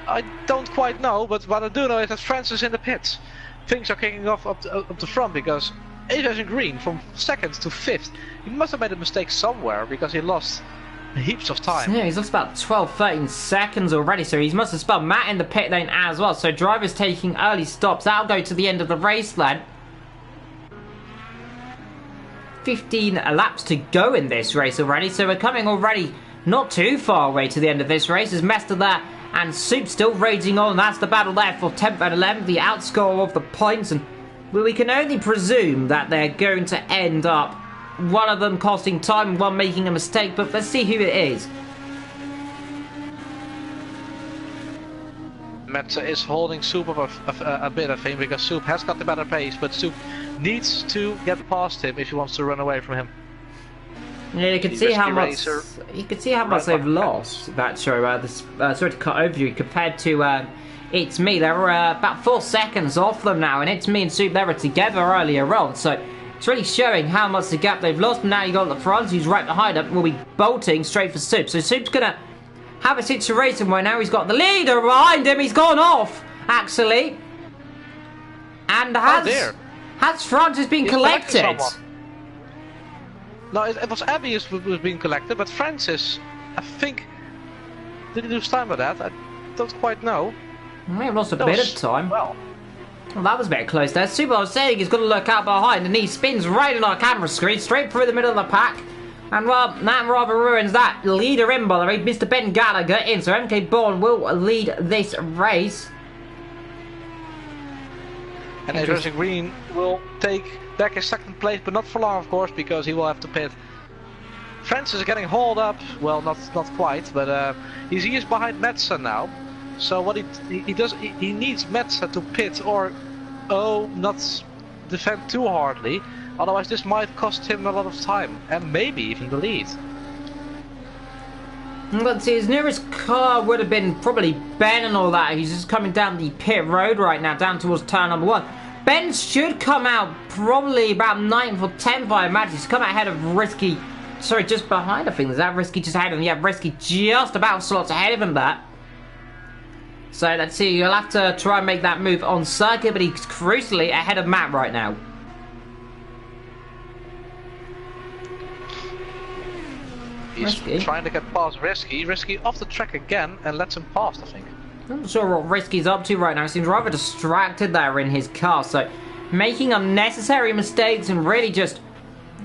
I don't quite know, but what I do know is that Francis in the pits. Things are kicking off up the front, because Ace vs Green from 2nd to 5th, he must have made a mistake somewhere, because he lost heaps of time. Yeah, he's lost about 12-13 seconds already, so he must have spelled Matt in the pit lane as well. So drivers taking early stops. That'll go to the end of the race then. 15 laps to go in this race already, so we're coming already not too far away to the end of this race. As Mester there and Soup still raging on. That's the battle there for 10th and 11th, the outscore of the points, and we can only presume that they're going to end up one of them costing time, one making a mistake, but let's see who it is. Matt is holding Soup up a bit, I think, because Soup has got the better pace, but Soup needs to get past him if he wants to run away from him. Yeah, you can see how much they've lost. That sorry to cut over you compared to It's Me. They're about 4 seconds off them now, and It's Me and Soup they were together earlier on, so it's really showing how much the gap they've lost. And now you got the front, who's right behind him, will be bolting straight for Soup. So Soup's gonna have a situation where now he's got the leader behind him. He's gone off, actually, and has Francis been collected? No, it was Abby who was being collected, but Francis, I think, did he lose time with that? I don't quite know. He may have lost a bit of time. Well, that was a bit close there. Super, I was saying he's got to look out behind, and he spins right in our camera screen, straight through the middle of the pack. And well, that rather ruins that leader in, by the way. Mr. Ben Gallagher in, so MK Bourne will lead this race. And Racing Green will take back his 2nd place, but not for long, of course, because he will have to pit. Francis is getting hauled up. Well, not quite, but he is behind Metza now. So what he does, he needs Metza to pit or not defend too hardly. Otherwise, this might cost him a lot of time and maybe even the lead. Let's see, his nearest car would have been probably Ben and all that. He's just coming down the pit road right now, down towards turn number 1. Ben should come out probably about 9th or 10th, I imagine. He's come out ahead of Risky. Sorry, just behind, I think. Is that Risky just ahead of him? Yeah, Risky just about slots ahead of him there. So let's see, you'll have to try and make that move on circuit, but he's crucially ahead of Matt right now. He's trying to get past Risky. Risky off the track again and lets him pass, I think. I'm not sure what Risky's up to right now. He seems rather distracted there in his car, so making unnecessary mistakes and really just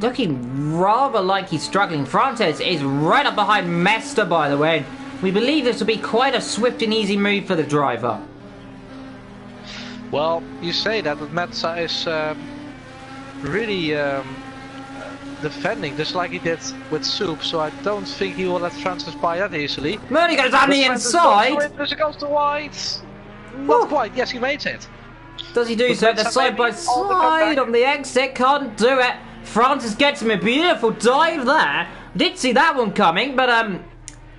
looking rather like he's struggling. Francis is right up behind Mester, by the way. We believe this will be quite a swift and easy move for the driver. Well, you say that, but Metza is really defending, just like he did with Soup, so I don't think he will let Francis by that easily. Well, he goes down the inside. Does he goes to wide? Not quite, yes, he made it. Does he do so? The side by side on the exit, can't do it. Francis gets him a beautiful dive there. Did see that one coming, but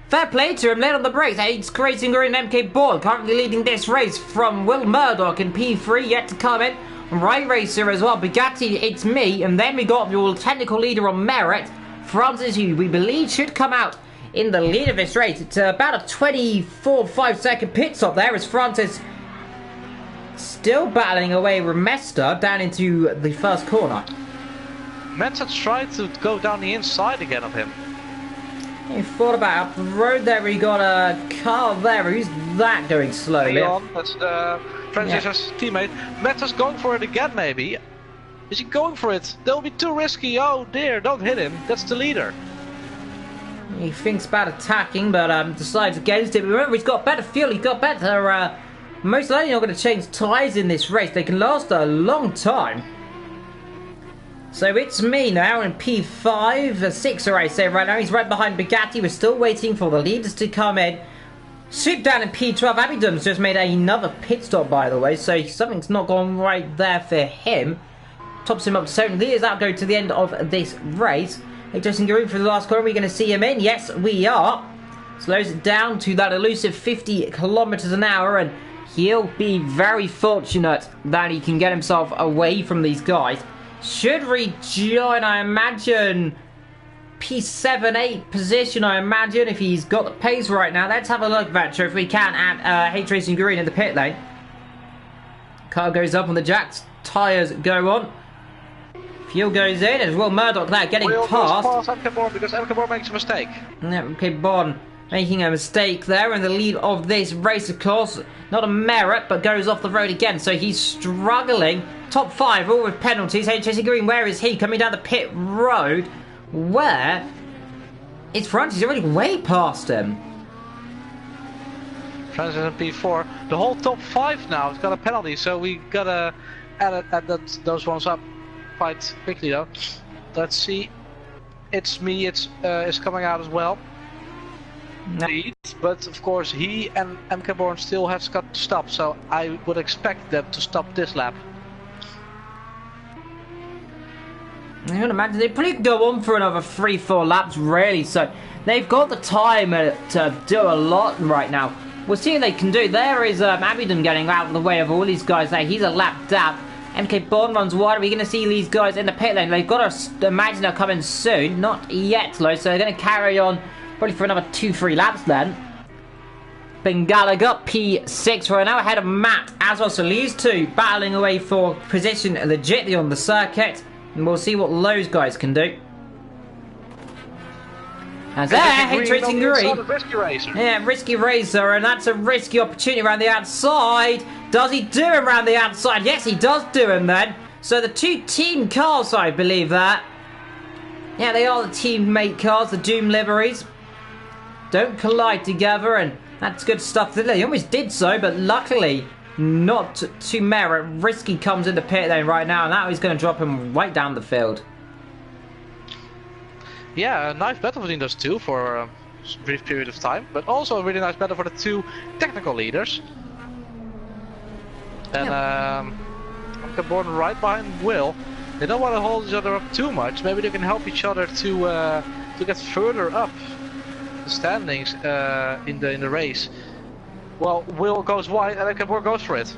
fair play to him, late on the brakes. It's Racing Green and MK Bourne currently leading this race from Will Murdoch in P3 yet to come in. Right Racer as well, Bugatti, It's Me, and then we got your technical leader on merit, Francis, who we believe should come out in the lead of this race. It's about a 24-5-second pit stop there as Francis still battling away Remesta down into the first corner. Mensa tried to go down the inside again of him. He thought about up the road there. We got a car there. Who's that going slowly? Leon, that's Francis' teammate. Mensa's going for it again, maybe. Is he going for it? That'll be too risky. Oh dear, don't hit him. That's the leader. He thinks about attacking, but decides against it. Remember, he's got better fuel. He's got better. Most likely not going to change tyres in this race. They can last a long time. So it's me now in P5, 6er I say right now. He's right behind Bugatti. We're still waiting for the leaders to come in. Swoop down in P12. Abidum's just made another pit stop, by the way, so something's not gone right there for him. Tops him up to 7 leaders. That'll go to the end of this race. Hey, Justin Garoon for the last corner. Are we going to see him in? Yes, we are. Slows it down to that elusive 50 kilometers an hour, and he'll be very fortunate that he can get himself away from these guys. Should rejoin, I imagine, P7, 8 position, I imagine, if he's got the pace right now. Let's have a look, Vetcher, if we can, at H Racing Green in the pit lane. Car goes up on the jacks, tyres go on. Fuel goes in, as Will Murdoch there getting past. MK because MK makes a mistake. MK Bon making a mistake there in the lead of this race, of course. Not a merit, but goes off the road again, so he's struggling. Top 5, all with penalties. HSC Green, where is he? Coming down the pit road, where it's Francis. He's already way past him. Francis and P4. The whole top 5 now has got a penalty, so we gotta add those ones up quite quickly though. Let's see. It's me, it's coming out as well. Lead, but of course he and MK Born still has got to stop, so I would expect them to stop this lap. I can imagine they probably go on for another 3-4 laps, really, so they've got the time to do a lot right now. We'll see what they can do. There is Abidum getting out of the way of all these guys there. He's a lap down. MK Bond runs wide. Are we going to see these guys in the pit lane? They've got to imagine they're coming soon. Not yet, though, so they're going to carry on probably for another 2-3 laps then. Bengalaga P6 right now ahead of Matt as well. So these two battling away for position legitly on the circuit. And we'll see what those guys can do. And there, H Racing Green. Yeah, risky racer, and that's a risky opportunity around the outside. Does he do him around the outside? Yes, he does do him then. So the two team cars, I believe that. Yeah, they are the teammate cars, the Doom liveries. Don't collide together, and that's good stuff. They almost did so, but luckily not to merit. Risky comes in the pit lane right now, and that is going to drop him right down the field. Yeah, a nice battle between those two for a brief period of time, but also a really nice battle for the two technical leaders. And I'm born right behind Will. They don't want to hold each other up too much. Maybe they can help each other to get further up the standings in the race. Well, Will goes wide and Ekabor goes for it.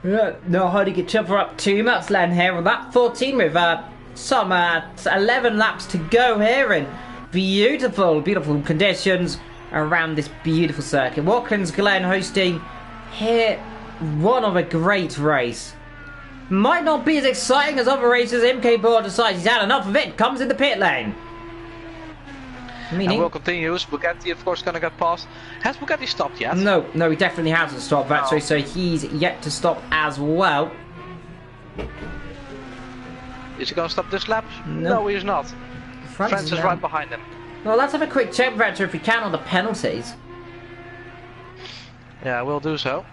Yeah, no holding each other up too much then here on that 14 with some 11 laps to go here in beautiful conditions around this beautiful circuit. Watkins Glen hosting here one of a great race. Might not be as exciting as other races. MK Board decides he's had enough of it, comes in the pit lane. Meaning? And Will continues. Bugatti, of course, gonna get past. Has Bugatti stopped yet? No, he definitely hasn't stopped, actually, so he's yet to stop as well. Is he gonna stop this lap? No, he's not. Francis is right behind him. Well, let's have a quick check, Vetcher, if we can, on the penalties. Yeah, we'll do so.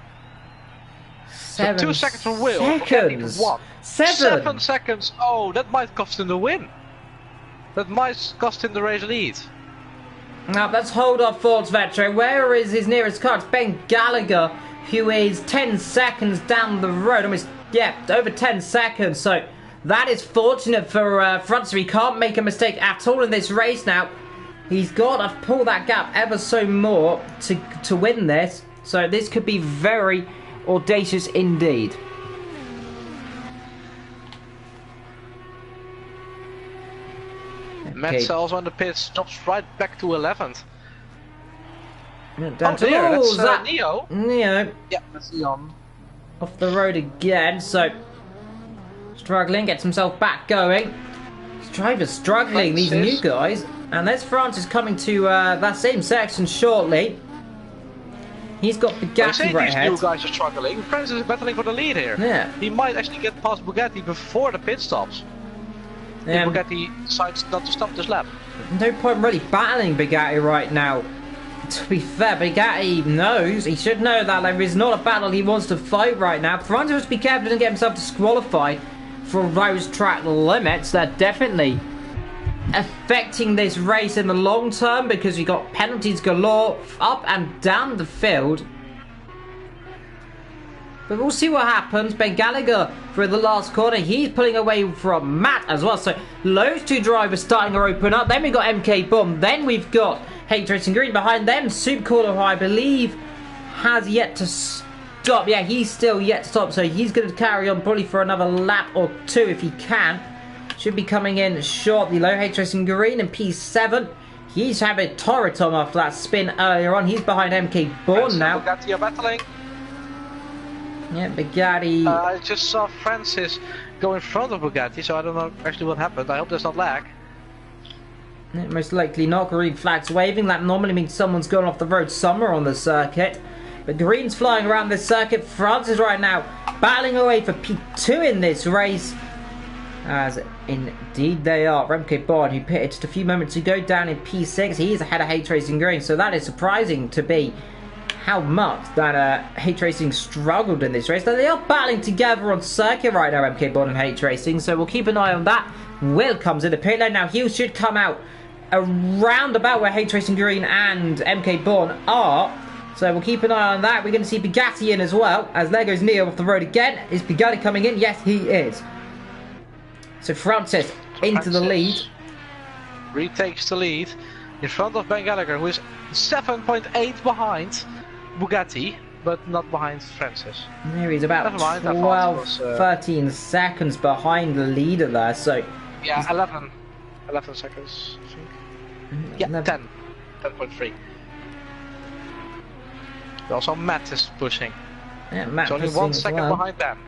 7 so 2 seconds from Will. Seconds. What? 7 seconds. Oh, that might cost him the win. That might cost him the race lead. Now, let's hold our thoughts, Vetcher. Where is his nearest car? It's Ben Gallagher, who is 10 seconds down the road. Almost, yeah, over 10 seconds. So that is fortunate for Francis. He can't make a mistake at all in this race now. He's got to pull that gap ever so more to win this. So this could be very audacious indeed. Metz also on the pits, drops right back to 11th. Down to that's Neo. Neo. Yeah, that's Leon. Off the road again, so struggling, gets himself back going. These drivers struggling, these new guys. And there's Francis coming to that same section shortly. He's got Bugatti right ahead. These new guys are struggling. Francis is battling for the lead here. Yeah. He might actually get past Bugatti before the pit stops. If Bugatti decides not to stop this lap. No point really battling Bugatti right now. To be fair, Bugatti knows, he should know that there is not a battle he wants to fight right now. Francis has to be careful to get himself disqualified for those track limits. They're definitely affecting this race in the long term because you've got penalties galore up and down the field. But we'll see what happens. Ben Gallagher for the last corner. He's pulling away from Matt as well. So those two drivers starting to open up. Then we've got MK Bomb. Then we've got H Racing Green behind them. Supercaller, who I believe has yet to stop. Yeah, he's still yet to stop. So he's going to carry on probably for another lap or two if he can. Should be coming in shortly. Low H Racing Green and P7. He's having torrid on after that spin earlier on. He's behind MK Born now. Bugatti are battling. Yeah, Bugatti. I just saw Francis go in front of Bugatti, so I don't know actually what happened. I hope there's not lag. Yeah, most likely not. Green flags waving. That normally means someone's going off the road somewhere on the circuit. But Green's flying around this circuit. Francis right now battling away for P2 in this race. As indeed they are. Remke Bond, who pitted just a few moments ago, down in P6. He is ahead of H Racing Green, so that is surprising to be how much that H Racing struggled in this race. Now they are battling together on circuit right now, MK Bond and H Racing, so we'll keep an eye on that. Will comes in the pit lane. Now he should come out around about where H Racing Green and MK Bond are. So we'll keep an eye on that. We're going to see Bugatti in as well. As there goes Neo off the road again. Is Bugatti coming in? Yes, he is. So Francis into the lead. Retakes the lead in front of Ben Gallagher, who is 7.8 behind Bugatti, but not behind Francis. There he's about 12, 13 seconds behind the leader there. So yeah, 11 seconds, I think. Yeah, 10.3. Also Matt is pushing. Yeah, Matt only 1 second behind them.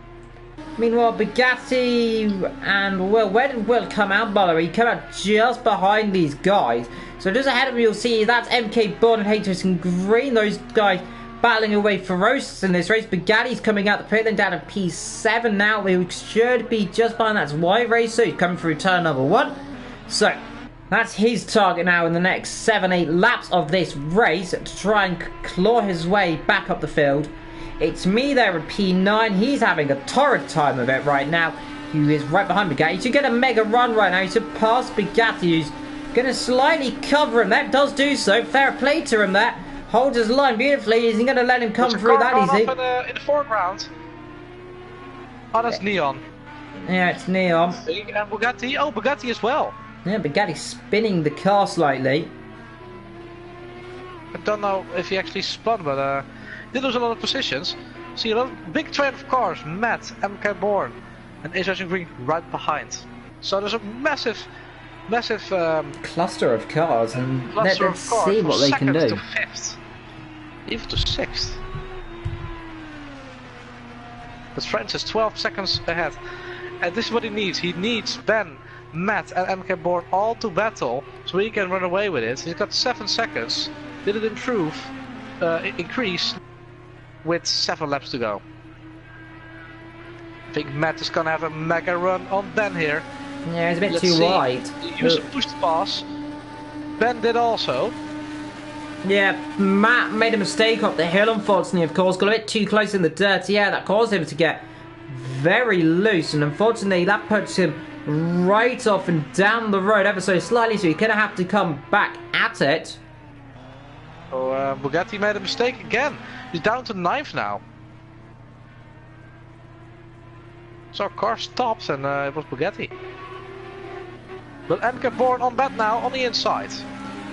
Meanwhile, Bugatti and Will, where did Will come out, by the way? He came out just behind these guys. So just ahead of me, you'll see that's MK Bond and H Racing Green. Those guys battling away ferocious in this race. Bugatti's coming out the pit lane down to P7 now. He should be just behind that White Racer. He's coming through turn number 1. So that's his target now in the next 7-8 laps of this race to try and claw his way back up the field. It's me there at P9. He's having a torrid time of it right now. He is right behind Bugatti. He should get a mega run right now. He should pass Bugatti, who's going to slightly cover him. That does do so. Fair play to him there. Holds his line beautifully. Isn't going to let him come through that easy. In the foreground. Oh, that's Neon. Yeah, it's Neon. And Bugatti. Oh, Bugatti as well. Yeah, Bugatti spinning the car slightly. I don't know if he actually spun, but did lose a lot of positions. See a big train of cars. Matt, MK Born, and H Racing Green right behind. So there's a massive cluster of cars, and let's see what they can do. To 5th, even to 6th. But Francis 12 seconds ahead, and this is what he needs. He needs Ben, Matt, and MK Born all to battle, so he can run away with it. He's got 7 seconds. Did it increase with 7 laps to go? I think Matt is gonna have a mega run on Ben here. Yeah, it's a bit too wide. He used to push the pass. Ben did also. Yeah, Matt made a mistake up the hill, unfortunately, of course. Got a bit too close in the dirty air. That caused him to get very loose. And unfortunately, that puts him right off and down the road ever so slightly. So he's going to have to come back at it. So Bugatti made a mistake again. He's down to 9th now. So our car stopped and it was Bugatti. But MK Born on bat now on the inside.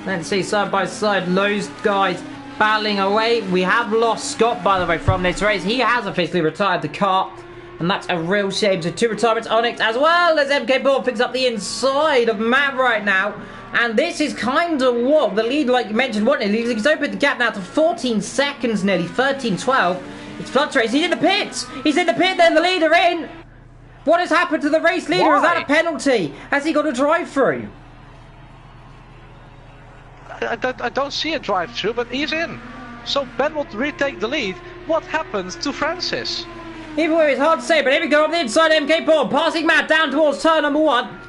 Let's see side by side those guys battling away. We have lost Scott, by the way, from this race. He has officially retired the car. And that's a real shame. So 2 retirements on it, as well as MK Ball picks up the inside of Matt right now. And this is kind of what the lead, like you mentioned, wanted. He's opened the gap now to 14 seconds nearly, 13-12. It's fluctuates. He's in the pits. He's in the pit, then the leader in. What has happened to the race leader? Why? Is that a penalty? Has he got a drive-through? I don't see a drive-through, but he's in. So Ben will retake the lead. What happened to Francis? Either way, it's hard to say, but here we go on the inside. MK Ball passing Matt down towards turn number 1.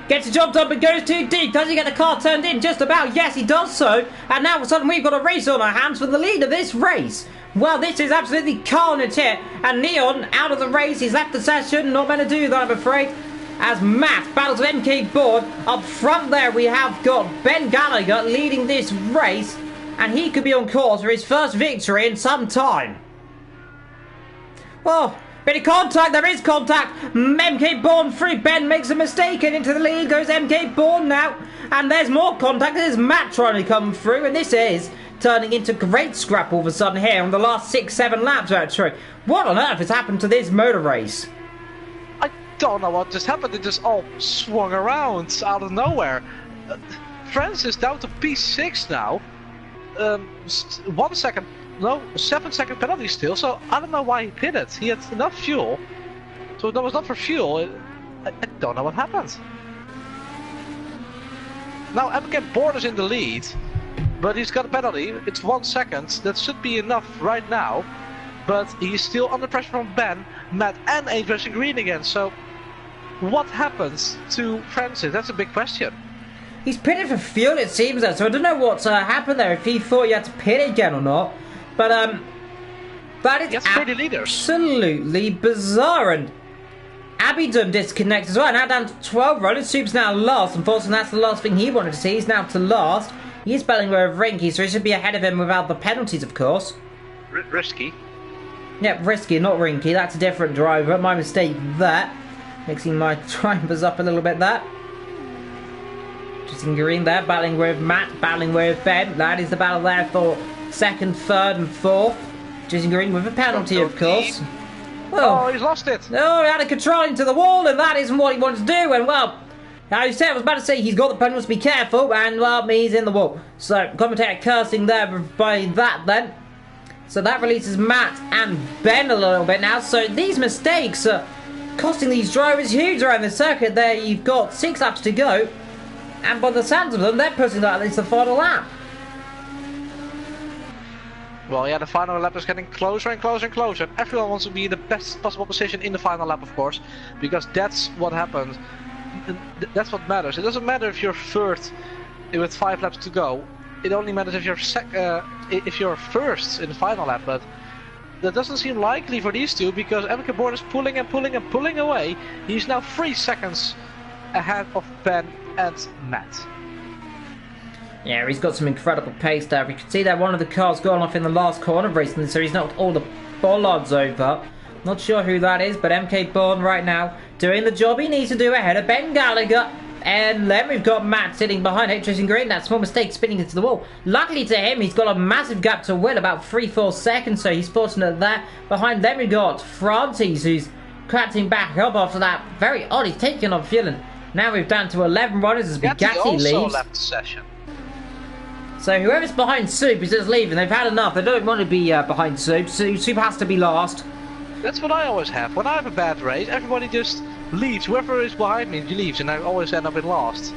Gets the job done, but goes too deep. Does he get the car turned in? Just about. Yes, he does so. And now all of a sudden we've got a race on our hands for the lead of this race. Well, this is absolutely carnage here. And Neon out of the race. He's left the session. Not going to do that, I'm afraid. As Matt battles with MK Board. Up front there we have got Ben Gallagher leading this race. And he could be on course for his first victory in some time. Oh, bit of contact, there is contact. MK Bourne through, Ben makes a mistake and into the lead goes MK Bourne now. And there's more contact, there's Matt trying to come through, and this is turning into great scrap all of a sudden here on the last 6-7 laps actually. What on earth has happened to this motor race? I don't know what just happened, it just all swung around out of nowhere. Francis down to P6 now. 1 second. No, 7-second penalty still, so I don't know why he pitted. He had enough fuel, so that was not for fuel. I don't know what happened. Now MK Board is in the lead, but he's got a penalty. It's 1 second. That should be enough right now, but he's still under pressure from Ben, Matt, and Adrian Green again. So what happens to Francis? That's a big question. He's pitted for fuel, it seems, so I don't know what's happened there, if he thought he had to pit again or not. But, that is absolutely bizarre. And Abidon disconnects as well. Now down to 12. Roland Soup's now last. Unfortunately, that's the last thing he wanted to see. He's now to last. He is battling with Rinky, so he should be ahead of him without the penalties, of course. Risky. Yep, Risky, not Rinky. That's a different driver. My mistake there. Mixing my drivers up a little bit there. Just in green there, battling with Matt, battling with Ben. That is the battle there for second, third, and fourth. Jason Green with a penalty, of course. Well, oh, he's lost it. Oh, he had a control into the wall, and that isn't what he wanted to do. And, well, I was about to say he's got the penalty, must be careful, and, well, he's in the wall. So, commentator cursing there by that, then. So that releases Matt and Ben a little bit now. So these mistakes are costing these drivers huge around the circuit there. You've got 6 laps to go, and by the sounds of them, they're pushing that into the final lap. Well, yeah, the final lap is getting closer and closer and closer. Everyone wants to be in the best possible position in the final lap, of course, because that's what happens. That's what matters. It doesn't matter if you're third with 5 laps to go. It only matters if you're first in the final lap. But that doesn't seem likely for these two, because MK Board is pulling and pulling and pulling away. He's now 3 seconds ahead of Ben and Matt. Yeah, he's got some incredible pace there. We can see that one of the cars gone off in the last corner recently, so he's knocked all the bollards over. Not sure who that is, but MK Bourne right now doing the job he needs to do ahead of Ben Gallagher. And then we've got Matt sitting behind Jason Green. That small mistake spinning into the wall. Luckily to him, he's got a massive gap to win, about 3-4 seconds, so he's fortunate there. Behind them we've got Francis, who's catching back up after that. Very odd, he's taking on fuel. Now we're down to 11 runners as Bugatti leaves. Left the session. So whoever's behind Soup is just leaving. They've had enough. They don't want to be behind Soup. Soup has to be last. That's what I always have. When I have a bad race, everybody just leaves. Whoever is behind me leaves, and I always end up in last.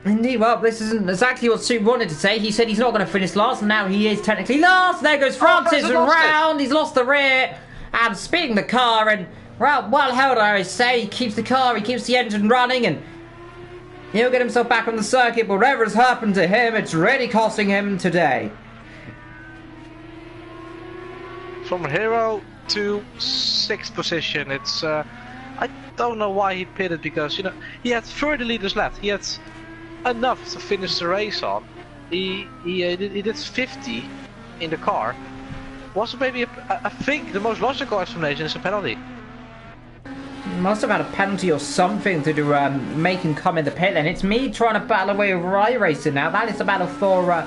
Indeed, well, this isn't exactly what Soup wanted to say. He said he's not going to finish last, and now he is technically last. There goes Francis around. He's lost the rear. And speeding the car, and, well held, I say. He keeps the car, he keeps the engine running, and he'll get himself back on the circuit. But whatever has happened to him, it's really costing him today. From hero to 6th position, it's I don't know why he pitted, because he had 30 liters left. He had enough to finish the race on. He did 50 in the car. Was maybe I think the most logical explanation is a penalty. Must have had a penalty or something to do make him come in the pit. And it's me trying to battle away with iRacing now. That is the battle for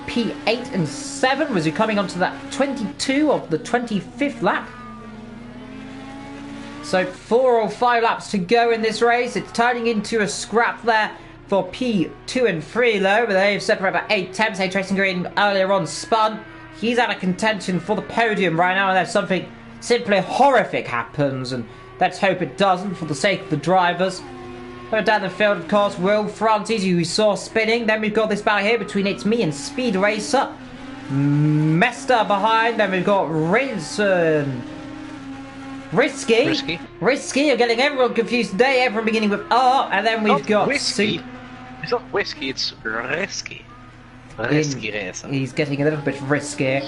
P8 and 7 was he coming onto that 22 of the 25th lap. So 4 or 5 laps to go in this race. It's turning into a scrap there for P2 and 3 though, but they've separated about 8 tenths. Hey, Tracing Green earlier on spun. He's out of contention for the podium right now, unless something simply horrific happens, and let's hope it doesn't for the sake of the drivers. But down the field, of course, Will Francis, who we saw spinning. Then we've got this battle here between It's Me and Speed Racer. Mester behind. Then we've got Rinson. Risky. You're getting everyone confused today. Everyone beginning with R. And then we've got Whiskey. It's not whiskey, it's risky. Risky racer. He's getting a little bit risky.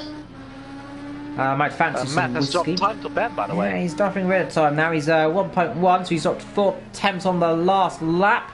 Might fancy some Matt has whiskey. dropped time to bed, by the way. Yeah, he's dropping rid of time now. He's 1.1, so he's dropped 4 attempts on the last lap.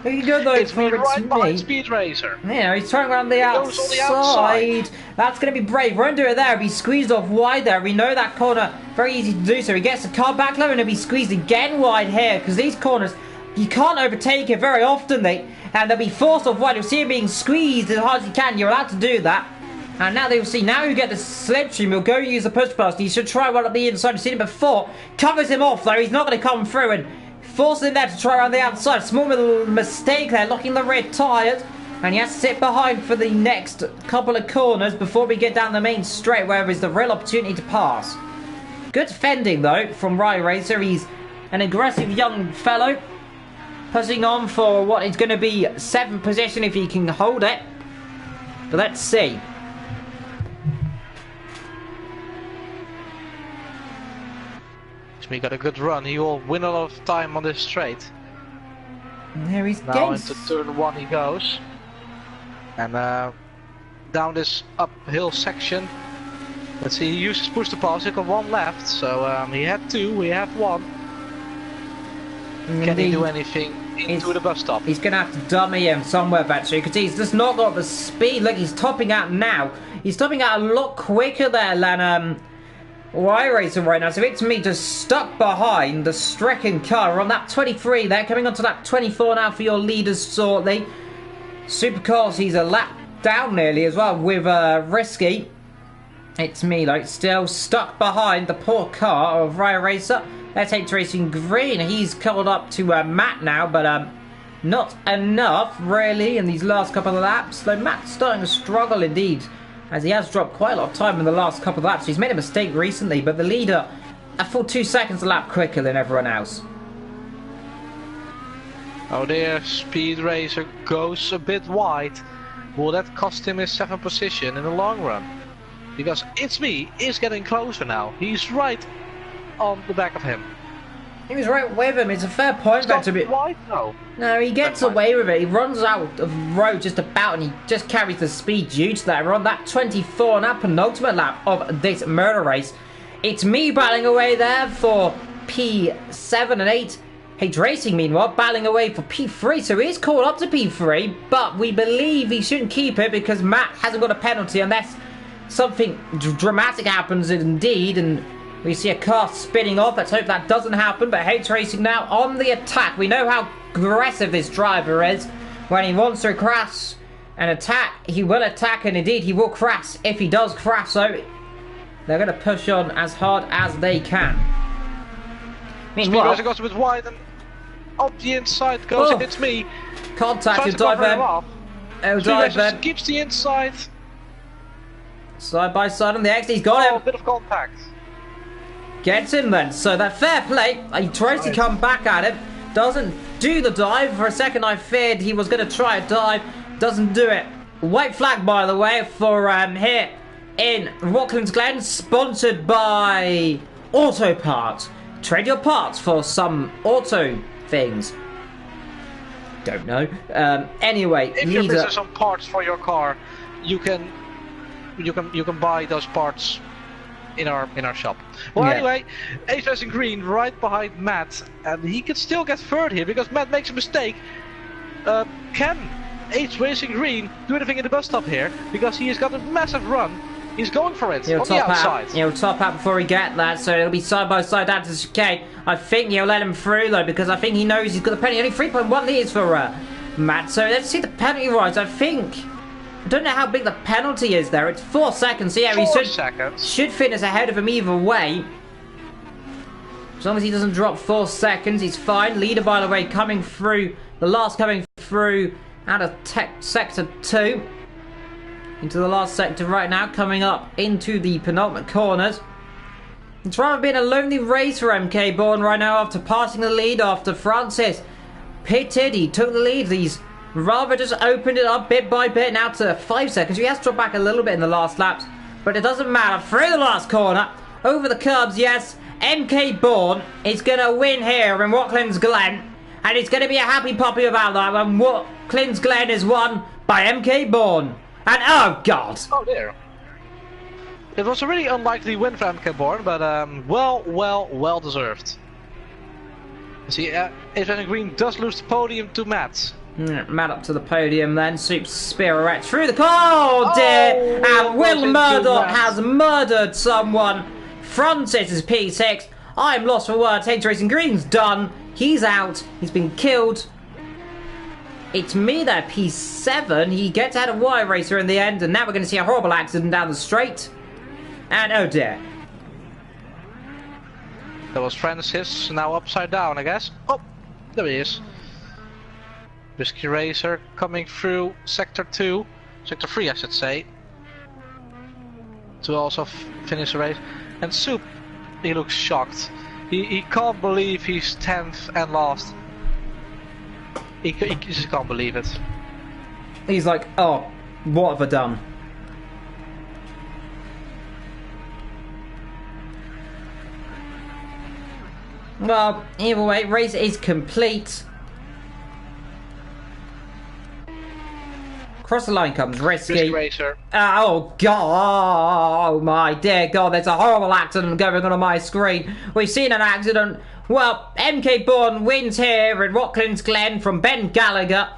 Looking good though It's for me right behind me. Speed Racer. Yeah, he's turning around the goes on the outside. outside. That's going to be brave. Won't do it there. He's squeezed off wide there. We know that corner very easy to do so. He gets the car back low and he'll be squeezed again wide here because these corners, you can't overtake it very often. And they'll be forced off wide. You'll see him being squeezed as hard as you can. You're allowed to do that. And now they'll see. Now you get the slipstream. He'll go use the push pass. He should try one at the inside. You've seen it before. Covers him off though. He's not going to come through and forces him there to try around the outside. Small little mistake there, locking the rear tyres. And he has to sit behind for the next couple of corners before we get down the main straight, where is the real opportunity to pass. Good fending though from Rye Racer. He's an aggressive young fellow, pushing on for what is going to be 7th position if he can hold it. But let's see. He got a good run. He will win a lot of time on this straight. And there he's Now into turn 1 he goes. And down this uphill section. Let's see, he uses push to pass. He got 1 left. So he had 2, we have 1. Can he do anything into the bus stop? He's going to have to dummy him somewhere, actually, because he's just not got the speed. Look, he's topping out now. He's topping out a lot quicker there than Rye Racer right now. So it's me just stuck behind the stricken car. We're on lap 23 there, coming on to lap 24 now for your leaders shortly. Supercars, he's a lap down nearly as well with Risky. It's me, like, still stuck behind the poor car of Rye Racer. Let's take Racing Green. He's called up to Matt now, but not enough, really, in these last couple of laps. Though Matt's starting to struggle indeed, as he has dropped quite a lot of time in the last couple of laps. He's made a mistake recently, but the leader a full 2 seconds a lap quicker than everyone else. Oh dear, Speed Racer goes a bit wide. Will that cost him his 7th position in the long run? Because It's Me is getting closer now. He's right on the back of him. He was right with him. It's a fair point. It's not wide though. No, he gets away with it. He runs out of road just about, and he just carries the speed due to that. We're on that 24 and that penultimate lap of this murder race. It's Me battling away there for P7 and 8. H Racing, meanwhile, battling away for P3. So he's called up to P3, but we believe he shouldn't keep it because Matt hasn't got a penalty unless something dramatic happens indeed, and we see a car spinning off. Let's hope that doesn't happen. But H Racing now on the attack. We know how aggressive this driver is. When he wants to crash and attack, he will attack, and indeed he will crash if he does crash. So they're going to push on as hard as they can. Meanwhile, Speed Racer goes a bit wide, and up the inside goes It's Me. Contact with dive then. Speed Racer keeps the inside. Side by side on the X. He's got him. A bit of contact. Gets him then. So that fair play. He tries to come back at him. Doesn't do the dive. For a second I feared he was going to try a dive. Doesn't do it. White flag, by the way, for here in Watkins, Glen. Sponsored by Auto Parts. Trade your parts for some auto things. Don't know. Anyway, if you're missing some parts for your car, you can buy those parts in our shop. Well, yeah. Anyway, H Racing Green right behind Matt, and he could still get third here because Matt makes a mistake. Can H Racing Green do anything in the bus stop here? Because he has got a massive run. He's going for it on the outside. He'll top out before he get that, so it'll be side by side down to the chicane. I think he'll let him through though, because I think he knows he's got the penalty. Only 3.1 litres for Matt. So let's see the penalty rise. I think don't know how big the penalty is there. It's 4 seconds. So yeah, 4 seconds. should finish ahead of him either way. As long as he doesn't drop 4 seconds, he's fine. Leader, by the way, coming through. The last coming through out of sector 2. Into the last sector right now, coming up into the penultimate corners. It's rather been a lonely race for MK Bourne right now after passing the lead after Francis pitted. He took the lead. He's rather just opened it up bit by bit now to 5 seconds. He has dropped back a little bit in the last laps, but it doesn't matter. Through the last corner, over the curbs, yes. MK Bourne is going to win here in Watkins Glen, and it's going to be a happy puppy about that when Watkins Glen is won by MK Bourne. And oh god! Oh dear. It was a really unlikely win for MK Bourne, but well deserved. See, Adrian Green does lose the podium to Matt. Matt up to the podium then. Super Spirit through the car. Oh dear! And Will Murdoch has murdered someone. Francis is P6. I'm lost for words. H Racing Green's done. He's out. He's been killed. It's me there, P7. He gets out of Y Racer in the end, and now we're going to see a horrible accident down the straight. And oh dear. That was Francis, now upside down, I guess. Oh, there he is. Risky Racer coming through sector 2. Sector 3, I should say. To also finish the race. And Soup, he looks shocked. He can't believe he's 10th and last. He just can't believe it. He's like, oh, what have I done? Well, either way, race is complete. Across the line comes Risky. Racer. Oh god, oh my dear god, there's a horrible accident going on my screen. We've seen an accident. Well, MK Bourne wins here in Watkins Glen from Ben Gallagher.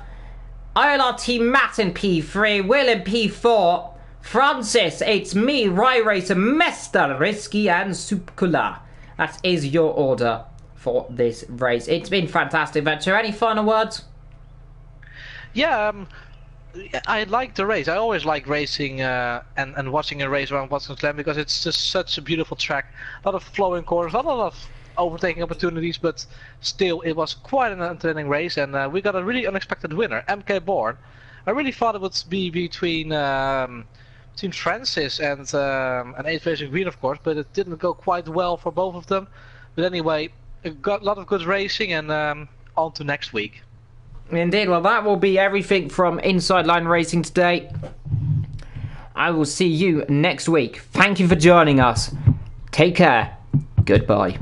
ILRT Matt in P3, Will in P4. Francis, it's me, Rye Racer, Mester, Risky and Supkula. That is your order for this race. It's been fantastic, Venture. Any final words? Yeah, I like the race. I always like racing and watching a race around Watkins Glen because it's just such a beautiful track. A lot of flowing corners, not a lot of overtaking opportunities, but still it was quite an entertaining race, and we got a really unexpected winner, MK Bourne. I really thought it would be between Francis and 8 Racing Green, of course, but it didn't go quite well for both of them. But anyway, it got a lot of good racing, and on to next week. Indeed, well that will be everything from Inside Line Racing today. I will see you next week. Thank you for joining us. Take care. Goodbye.